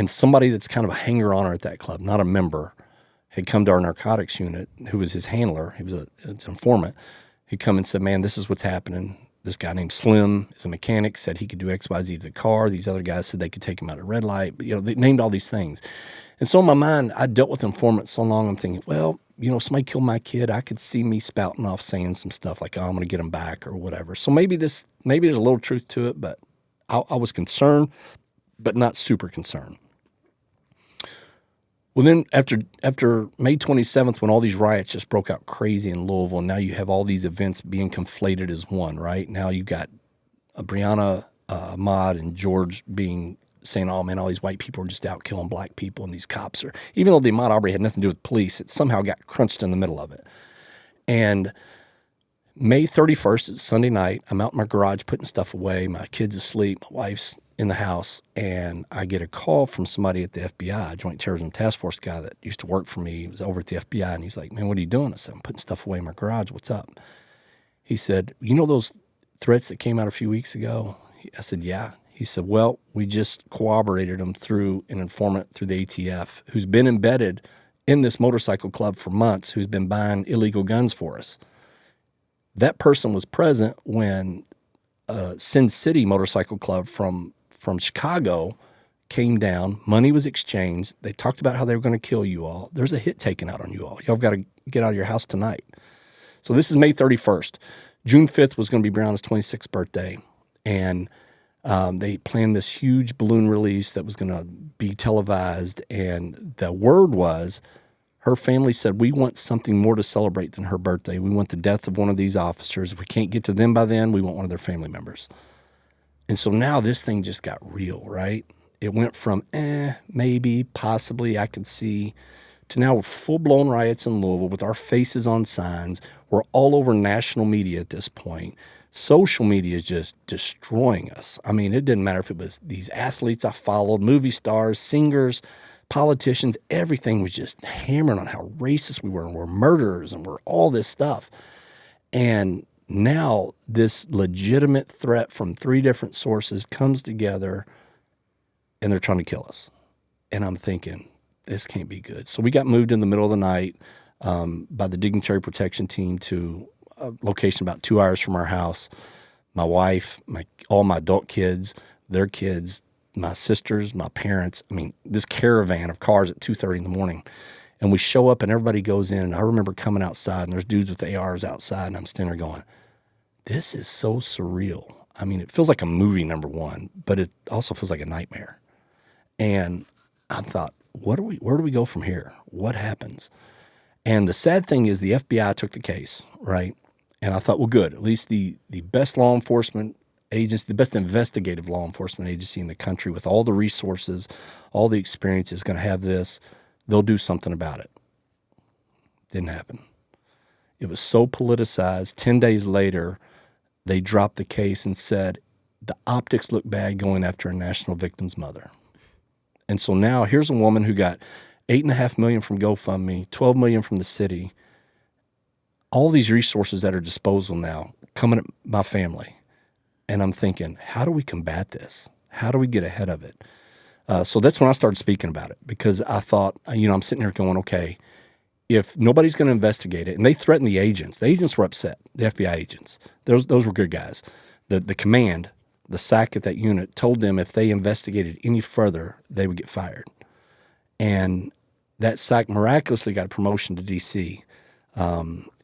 somebody that's kind of a hanger-oner at that club, not a member, had come to our narcotics unit, who was his handler. He was an informant. He'd come and said, man, this is what's happening. This guy named Slim is a mechanic, said he could do X, Y, Z to the car. These other guys said they could take him out at red light. But, you know, they named all these things. And so in my mind, I dealt with informants so long, I'm thinking, well, you know, somebody killed my kid. I could see me spouting off saying some stuff like, oh, I'm going to get him back or whatever. So maybe there's a little truth to it, but I was concerned, but not super concerned. Well, then after May 27th, when all these riots just broke out crazy in Louisville, and now you have all these events being conflated as one, right? Now you got Breonna, Ahmaud, and George saying, oh man, all these white people are just out killing black people, and these cops are, even though the Ahmaud Arbery had nothing to do with police, it somehow got crunched in the middle of it. And May 31st, it's Sunday night, I'm out in my garage putting stuff away, my kid's asleep, my wife's in the house, and I get a call from somebody at the FBI, Joint Terrorism Task Force guy that used to work for me. He was over at the FBI, and he's like, man, what are you doing? I said, I'm putting stuff away in my garage. What's up? He said, you know those threats that came out a few weeks ago? I said, yeah. He said, well, we just corroborated him through an informant through the ATF who's been embedded in this motorcycle club for months, who's been buying illegal guns for us. That person was present when Sin City Motorcycle Club from Chicago came down. Money was exchanged. They talked about how they were going to kill you all. There's a hit taken out on you all. Y'all got to get out of your house tonight. So this is May 31st. June 5th was going to be Breonna's 26th birthday. And they planned this huge balloon release that was going to be televised. And the word was, her family said, we want something more to celebrate than her birthday. We want the death of one of these officers. If we can't get to them by then, we want one of their family members. And so now this thing just got real, right? It went from, maybe, possibly, I could see, to now we're full-blown riots in Louisville with our faces on signs. We're all over national media at this point. Social media is just destroying us. I mean, it didn't matter if it was these athletes I followed, movie stars, singers, politicians, everything was just hammering on how racist we were, and we're murderers, and we're all this stuff. And now this legitimate threat from 3 different sources comes together, and they're trying to kill us. And I'm thinking, this can't be good. So we got moved in the middle of the night by the dignitary protection team to a location about 2 hours from our house. My wife, all my adult kids, their kids, my sisters, my parents. I mean, this caravan of cars at 2:30 in the morning. And we show up and everybody goes in. And I remember coming outside and there's dudes with ARs outside. And I'm standing there going, this is so surreal. I mean, it feels like a movie, number one, but it also feels like a nightmare. And I thought, where do we go from here? What happens? And the sad thing is the FBI took the case, right? And I thought, well, good. At least the best law enforcement agency, the best investigative law enforcement agency in the country with all the resources, all the experience is going to have this. They'll do something about it. Didn't happen. It was so politicized. 10 days later, they dropped the case and said, the optics look bad going after a national victim's mother. And so now here's a woman who got $8.5 million from GoFundMe, $12 million from the city, all these resources at her disposal now coming at my family. And I'm thinking, how do we combat this? How do we get ahead of it? So that's when I started speaking about it, because I thought, I'm sitting here going, okay, if nobody's going to investigate it, and they threatened the agents were upset, the FBI agents. Those were good guys. The command, the SAC at that unit, told them if they investigated any further, they would get fired. And that SAC miraculously got a promotion to D.C.,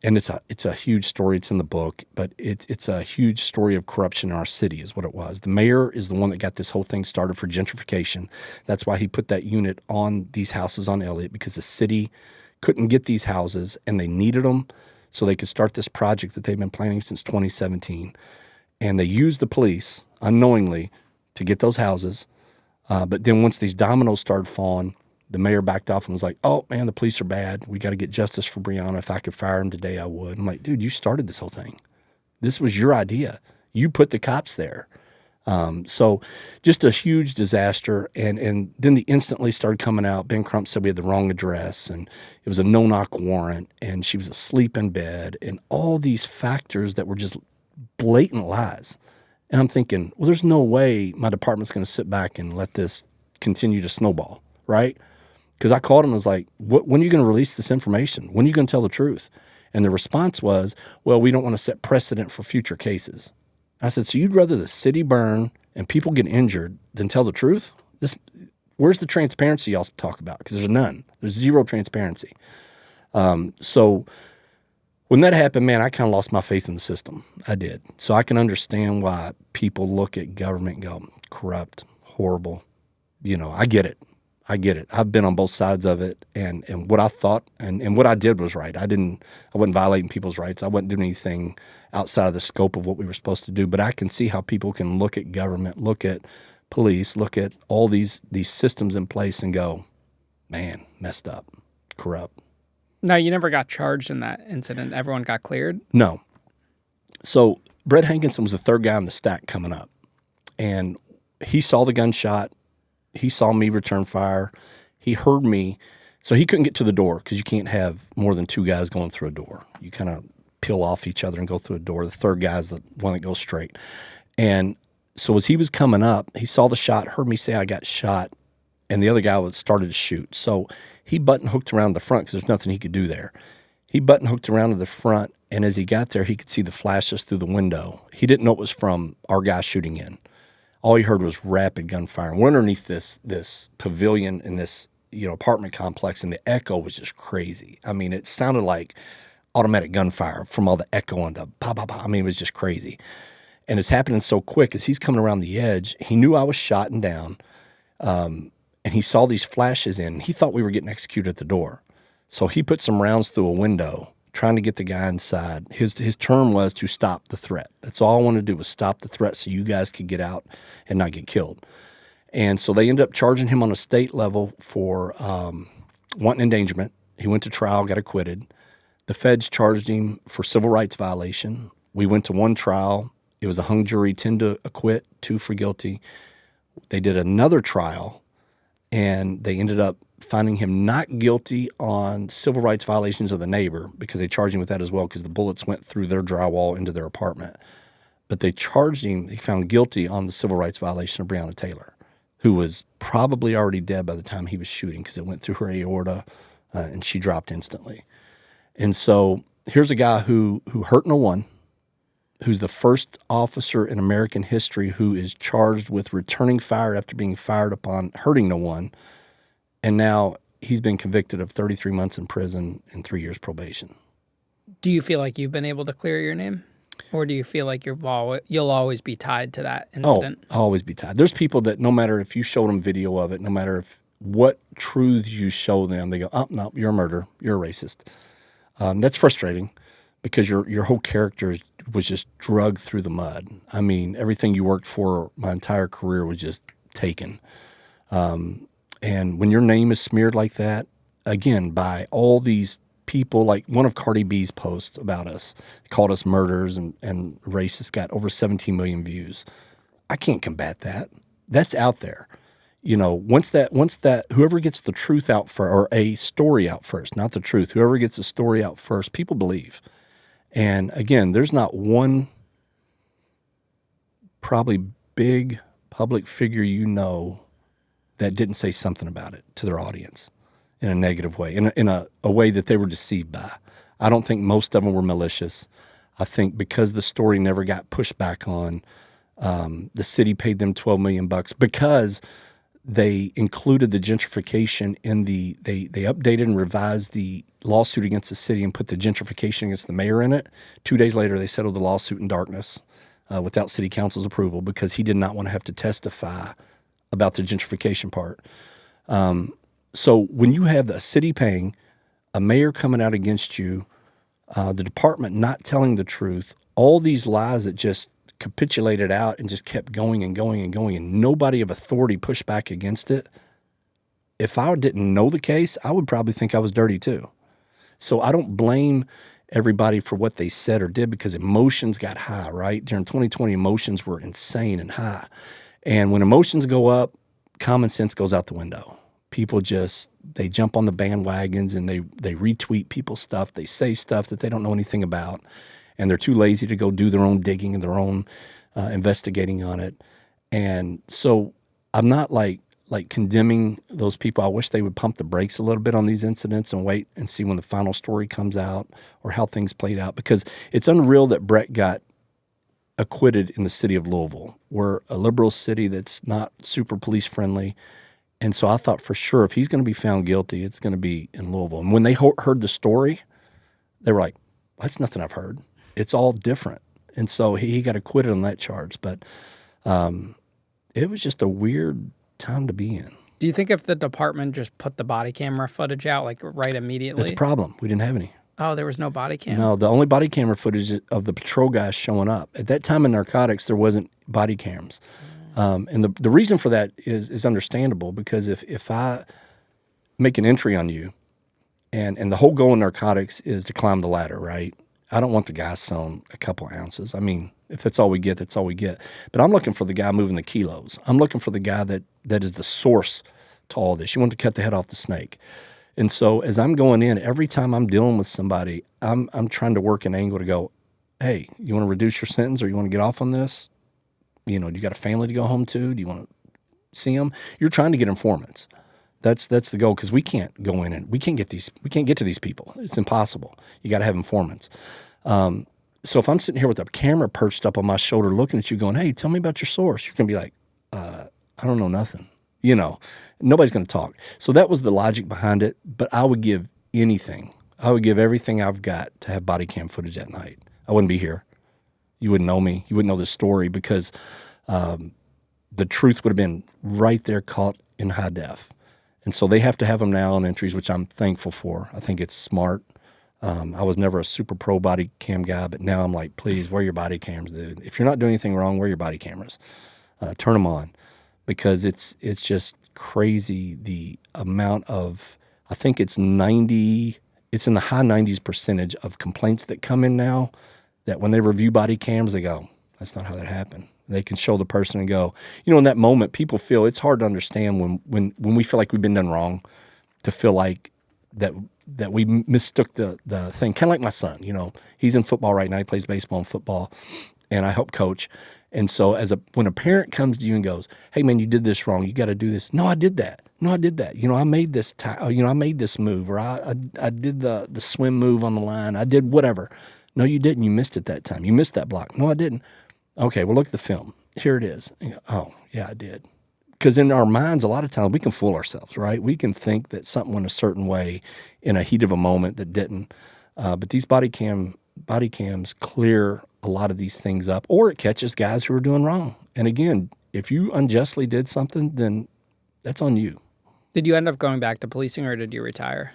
and it's a huge story. It's in the book, but it's a huge story of corruption in our city is what it was. The mayor is the one that got this whole thing started for gentrification. That's why he put that unit on these houses on Elliott, because the city couldn't get these houses and they needed them so they could start this project that they've been planning since 2017. And they used the police unknowingly to get those houses. But then once these dominoes started falling, the mayor backed off and was like, oh, man, the police are bad. We got to get justice for Breonna. If I could fire him today, I would. I'm like, dude, you started this whole thing. This was your idea. You put the cops there. So just a huge disaster. And then the instantly started coming out. Ben Crump said we had the wrong address, and it was a no-knock warrant, and she was asleep in bed, and all these factors that were just blatant lies. And I'm thinking, well, there's no way my department's going to sit back and let this continue to snowball, right? Because I called him and was like, when are you going to release this information? When are you going to tell the truth? And the response was, well, we don't want to set precedent for future cases. I said, so you'd rather the city burn and people get injured than tell the truth? Where's the transparency y'all talk about? Because there's none. There's zero transparency. So when that happened, man, I kind of lost my faith in the system. I did. So I can understand why people look at government and go, corrupt, horrible. I get it. I've been on both sides of it, and what I thought and what I did was right. I wasn't violating people's rights. I wasn't doing anything outside of the scope of what we were supposed to do. But I can see how people can look at government, look at police, look at all these systems in place and go, man, messed up, corrupt. No, you never got charged in that incident. Everyone got cleared? No. So Brett Hankinson was the third guy on the stack coming up, and he saw the gunshot. He saw me return fire. He heard me. So he couldn't get to the door because you can't have more than 2 guys going through a door. You kind of peel off each other and go through a door. The third guy's the one that goes straight. And So as he was coming up, he saw the shot, heard me say I got shot, and the other guy started to shoot. So he button hooked around the front because there's nothing he could do there. He button hooked around to the front, and as he got there, he could see the flashes through the window. He didn't know it was from our guy shooting in. All he heard was rapid gunfire. And we're underneath this pavilion in this apartment complex, and the echo was just crazy. I mean, it sounded like automatic gunfire from all the echo and the pop, pop, pop. I mean, it was just crazy. And it's happening so quick as he's coming around the edge. He knew I was shot and down, and he saw these flashes in. He thought we were getting executed at the door. So he put some rounds through a window trying to get the guy inside. His term was to stop the threat. That's all I wanted to do, was stop the threat so you guys could get out and not get killed. And so they ended up charging him on a state level for wanton endangerment. He went to trial, got acquitted. The feds charged him for civil rights violation. We went to one trial. It was a hung jury, 10 to acquit, 2 for guilty. They did another trial, and they ended up finding him not guilty on civil rights violations of the neighbor, because they charged him with that as well because the bullets went through their drywall into their apartment. But they charged him, they found guilty on the civil rights violation of Breonna Taylor, who was probably already dead by the time he was shooting because it went through her aorta and she dropped instantly. And so here's a guy who hurt no one, who's the first officer in American history who is charged with returning fire after being fired upon, hurting no one. And now he's been convicted of 33 months in prison and 3 years probation. Do you feel like you've been able to clear your name? Or do you feel like you'll always be tied to that incident? Oh, I'll always be tied. There's people that no matter if you show them video of it, no matter what truths you show them, they go, oh, no, you're a murderer. You're a racist. That's frustrating because your whole character was just drugged through the mud. I mean, everything you worked for my entire career was just taken. And when your name is smeared like that, again, by all these people, like one of Cardi B's posts about us, called us murderers and racists, got over 17 million views. I can't combat that. That's out there. Once that whoever gets the truth out first, or a story out first, not the truth, whoever gets the story out first, people believe. And again, there's not one probably big public figure that didn't say something about it to their audience in a negative way, in a way that they were deceived by. I don't think most of them were malicious. I think because the story never got pushed back on, the city paid them $12 million because they included the gentrification in they updated and revised the lawsuit against the city and put the gentrification against the mayor in it. 2 days later, they settled the lawsuit in darkness without city council's approval because he did not want to have to testify about the gentrification part. So when you have a city paying, a mayor coming out against you, the department not telling the truth, all these lies that just capitulated out and just kept going and going and going, and nobody of authority pushed back against it. If I didn't know the case, I would probably think I was dirty too. So I don't blame everybody for what they said or did because emotions got high, right? During 2020, emotions were insane and high. And when emotions go up, common sense goes out the window. People they jump on the bandwagons and they retweet people's stuff. They say stuff that they don't know anything about. And they're too lazy to go do their own digging and their own investigating on it. And so I'm not like condemning those people. I wish they would pump the brakes a little bit on these incidents and wait and see when the final story comes out or how things played out, because it's unreal that Brett got acquitted in the city of Louisville. We're a liberal city that's not super police friendly. And so I thought for sure if he's going to be found guilty, it's going to be in Louisville. And when they heard the story, they were like, that's nothing I've heard. It's all different. And so he got acquitted on that charge. But it was just a weird time to be in. Do you think if the department just put the body camera footage out, like right immediately? That's a problem. We didn't have any. Oh, there was no body cam? No, the only body camera footage of the patrol guys showing up. At that time in Narcotics, there wasn't body cams. And the reason for that is understandable, because if I make an entry on you, and the whole goal in Narcotics is to climb the ladder, right? I don't want the guy selling a couple ounces. I mean, if that's all we get, that's all we get. But I'm looking for the guy moving the kilos. I'm looking for the guy that is the source to all this. You want to cut the head off the snake. And so as I'm going in, every time I'm dealing with somebody, I'm trying to work an angle to go, hey, you want to reduce your sentence or you want to get off on this? You know, do you got a family to go home to? Do you want to see them? You're trying to get informants. That's the goal, because we can't go in and we can't get to these people. It's impossible. You got to have informants. So if I'm sitting here with a camera perched up on my shoulder looking at you going, hey, tell me about your source, you're going to be like, I don't know nothing. You know, nobody's going to talk. So that was the logic behind it. But I would give anything. I would give everything I've got to have body cam footage at night. I wouldn't be here. You wouldn't know me. You wouldn't know this story, because the truth would have been right there caught in high def. And so they have to have them now on entries, which I'm thankful for. I think it's smart. I was never a super pro body cam guy, but now I'm like, please, wear your body cameras, dude. If you're not doing anything wrong, wear your body cameras. Turn them on, because it's just crazy the amount of, I think it's in the high 90s percentage of complaints that come in now that when they review body cams, they go, that's not how that happened. They can show the person and go, you know, in that moment, people feel it's hard to understand when we feel like we've been done wrong, to feel like that we mistook the thing. Kind of like my son, you know, he's in football right now. He plays baseball and football, and I help coach. And so when a parent comes to you and goes, hey man, you did this wrong, you got to do this. No, I did that. You know, I made this, I made this move, or I did the swim move on the line. I did whatever. No, you didn't. You missed it that time. You missed that block. No, I didn't. Okay, well, look at the film. Here it is. You go, oh, yeah, I did. Because in our minds, a lot of times we can fool ourselves, right? We can think that something went a certain way in a heat of a moment that didn't. But these body cams clear a lot of these things up, or it catches guys who are doing wrong. And again, if you unjustly did something, then that's on you. Did you end up going back to policing, or did you retire?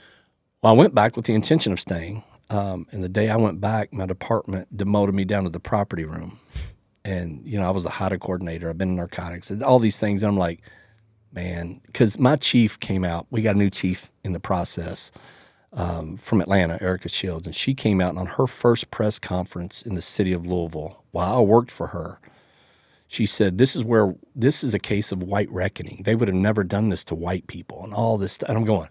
Well, I went back with the intention of staying. And the day I went back, my department demoted me down to the property room. And, you know, I was the HIDA coordinator. I've been in narcotics and all these things. And I'm like, man, because my chief came out. We got a new chief in the process from Atlanta, Erica Shields. And she came out on her first press conference in the city of Louisville while I worked for her. She said, this is a case of white reckoning. They would have never done this to white people and all this stuff. And I'm going,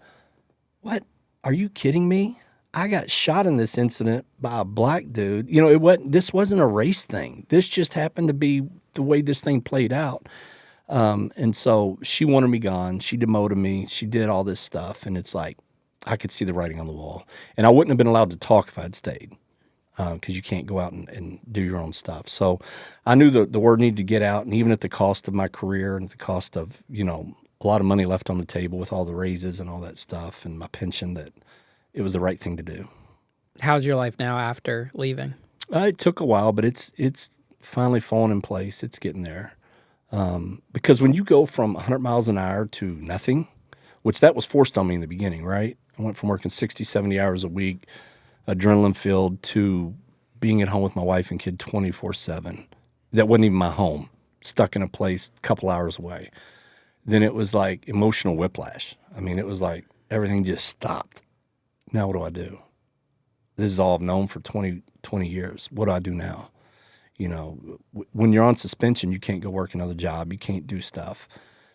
what? Are you kidding me? I got shot in this incident by a black dude. You know, this wasn't a race thing. This just happened to be the way this thing played out. And so she wanted me gone. She demoted me. She did all this stuff. And it's like, I could see the writing on the wall. And I wouldn't have been allowed to talk if I'd stayed, because you can't go out and do your own stuff. So I knew the word needed to get out. And even at the cost of my career and at the cost of, you know, a lot of money left on the table with all the raises and all that stuff and my pension, that it was the right thing to do. How's your life now after leaving? It took a while, but it's finally fallen in place. It's getting there. Because when you go from 100 miles an hour to nothing, which that was forced on me in the beginning, right? I went from working 60, 70 hours a week, adrenaline filled, to being at home with my wife and kid 24/7. That wasn't even my home, stuck in a place a couple hours away. Then it was like emotional whiplash. I mean, it was like everything just stopped. Now what do I do? This is all I've known for 20 years. What do I do now? You know, when you're on suspension, you can't go work another job. You can't do stuff.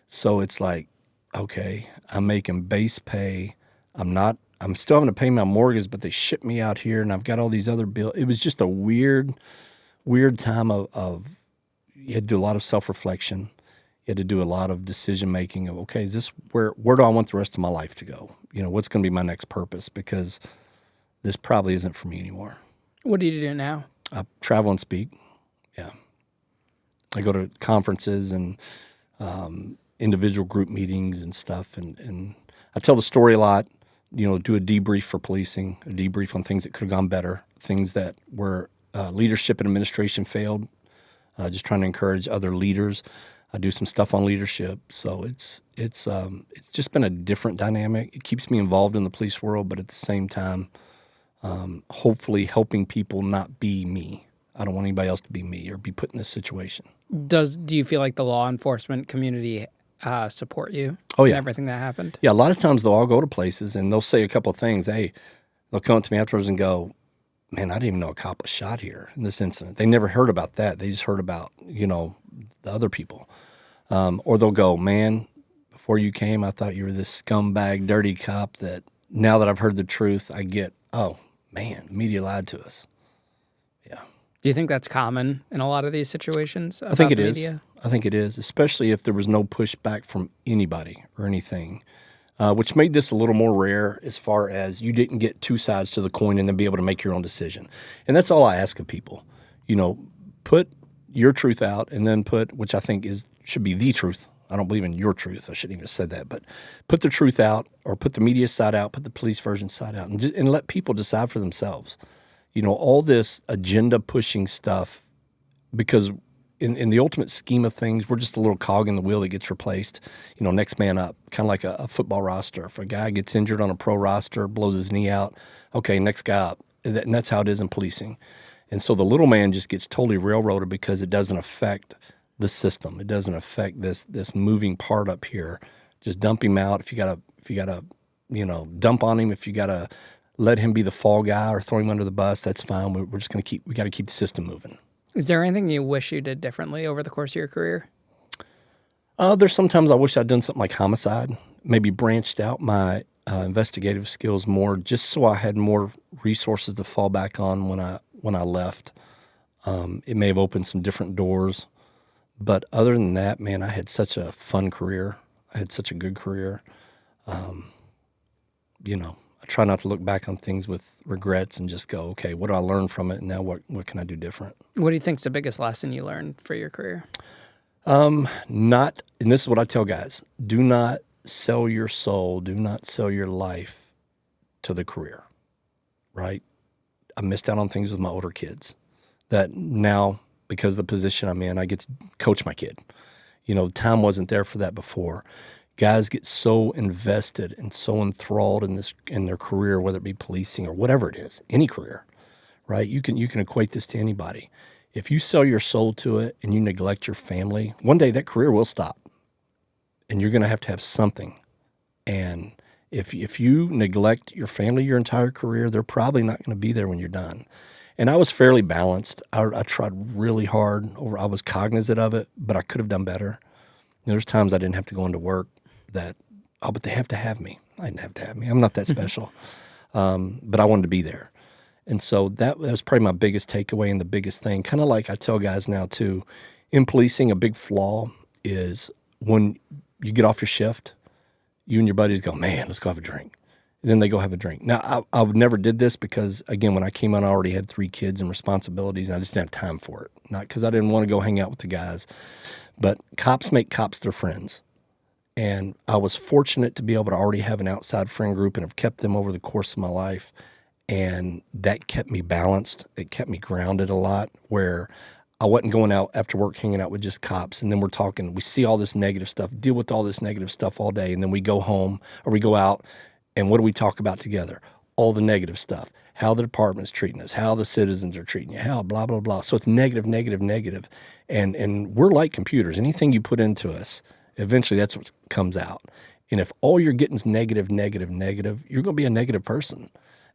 So it's like, okay, I'm making base pay. I'm still having to pay my mortgage, but they shipped me out here and I've got all these other bills. It was just a weird time of you had to do a lot of self-reflection. You had to do a lot of decision making of, okay, is this where do I want the rest of my life to go? You know, what's going to be my next purpose? Because this probably isn't for me anymore. What do you do now? I travel and speak. Yeah. I go to conferences and individual group meetings and stuff. And I tell the story a lot, you know, do a debrief for policing, a debrief on things that could have gone better, things that were leadership and administration failed, just trying to encourage other leaders. I do some stuff on leadership, so it's just been a different dynamic. It keeps me involved in the police world, but at the same time, hopefully helping people not be me. I don't want anybody else to be me or be put in this situation. Do you feel like the law enforcement community support you? Oh yeah, in everything that happened. Yeah, a lot of times they'll all go to places and they'll say a couple of things. Hey, they'll come up to me afterwards and go, "Man, I didn't even know a cop was shot here in this incident." They never heard about that. They just heard about, you know, the other people. Or they'll go, "Man, before you came, I thought you were this scumbag, dirty cop that now that I've heard the truth, I get, oh, man, the media lied to us." Yeah. Do you think that's common in a lot of these situations? I think about it the is. media? I think it is, especially if there was no pushback from anybody or anything, which made this a little more rare as far as you didn't get two sides to the coin and then be able to make your own decision. And that's all I ask of people. Put your truth out and then which I think should be the truth. I don't believe in your truth. I shouldn't even have said that. But put the truth out, or put the media side out, put the police version side out, and let people decide for themselves. All this agenda pushing stuff, because in the ultimate scheme of things, we're just a little cog in the wheel that gets replaced. Next man up, kind of like a football roster. If a guy gets injured on a pro roster, blows his knee out, okay, next guy up. And that's how it is in policing. And so the little man just gets totally railroaded because it doesn't affect the system. It doesn't affect this moving part up here. Just dump him out. If you gotta, dump on him. If you gotta let him be the fall guy or throw him under the bus, that's fine. We got to keep the system moving. Is there anything you wish you did differently over the course of your career? There's sometimes I wish I'd done something like homicide, maybe branched out my investigative skills more, just so I had more resources to fall back on when I left. It may have opened some different doors, but other than that, man, I had such a fun career. I had such a good career. I try not to look back on things with regrets and just go, okay, what do I learn from it? And now what can I do different? What do you think's the biggest lesson you learned for your career? And this is what I tell guys, do not sell your soul, do not sell your life to the career, right? I missed out on things with my older kids that now, because of the position I'm in, I get to coach my kid. The time wasn't there for that before. Guys get so invested and so enthralled in their career, whether it be policing or whatever it is, any career, right? You can equate this to anybody. If you sell your soul to it and you neglect your family, one day that career will stop, and you're going to have something. And if you neglect your family your entire career, they're probably not going to be there when you're done. And I was fairly balanced. I tried really hard. I was cognizant of it, but I could have done better. There's times I didn't have to go into work but they have to have me. I didn't have to have me. I'm not that special. But I wanted to be there. And so that was probably my biggest takeaway and the biggest thing. Kind of like I tell guys now too, in policing, a big flaw is when you get off your shift, you and your buddies go, man, let's go have a drink. And then they go have a drink. Now, I never did this because, again, when I came out, I already had 3 kids and responsibilities, and I just didn't have time for it. Not because I didn't want to go hang out with the guys, but cops make cops their friends. And I was fortunate to be able to already have an outside friend group and have kept them over the course of my life. And that kept me balanced. It kept me grounded a lot, where I wasn't going out after work hanging out with just cops. And then we're talking, we see all this negative stuff, deal with all this negative stuff all day. And then we go home or we go out, and what do we talk about together? All the negative stuff, how the department's treating us, how the citizens are treating you, how blah, blah, blah. So it's negative, negative, negative. And we're like computers. Anything you put into us, eventually that's what comes out. And if all you're getting is negative, negative, negative, you're going to be a negative person.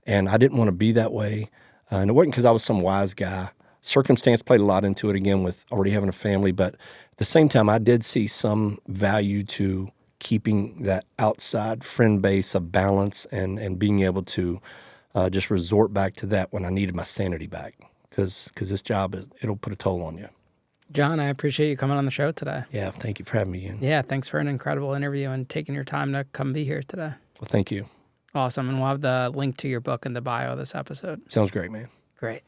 And I didn't want to be that way. And it wasn't because I was some wise guy. Circumstance played a lot into it, again, with already having a family. But at the same time, I did see some value to keeping that outside friend base of balance and being able to just resort back to that when I needed my sanity back. Because this job, it'll put a toll on you. John, I appreciate you coming on the show today. Yeah, thank you for having me, Ian. Yeah, thanks for an incredible interview and taking your time to come be here today. Well, thank you. Awesome. And we'll have the link to your book in the bio of this episode. Sounds great, man. Great.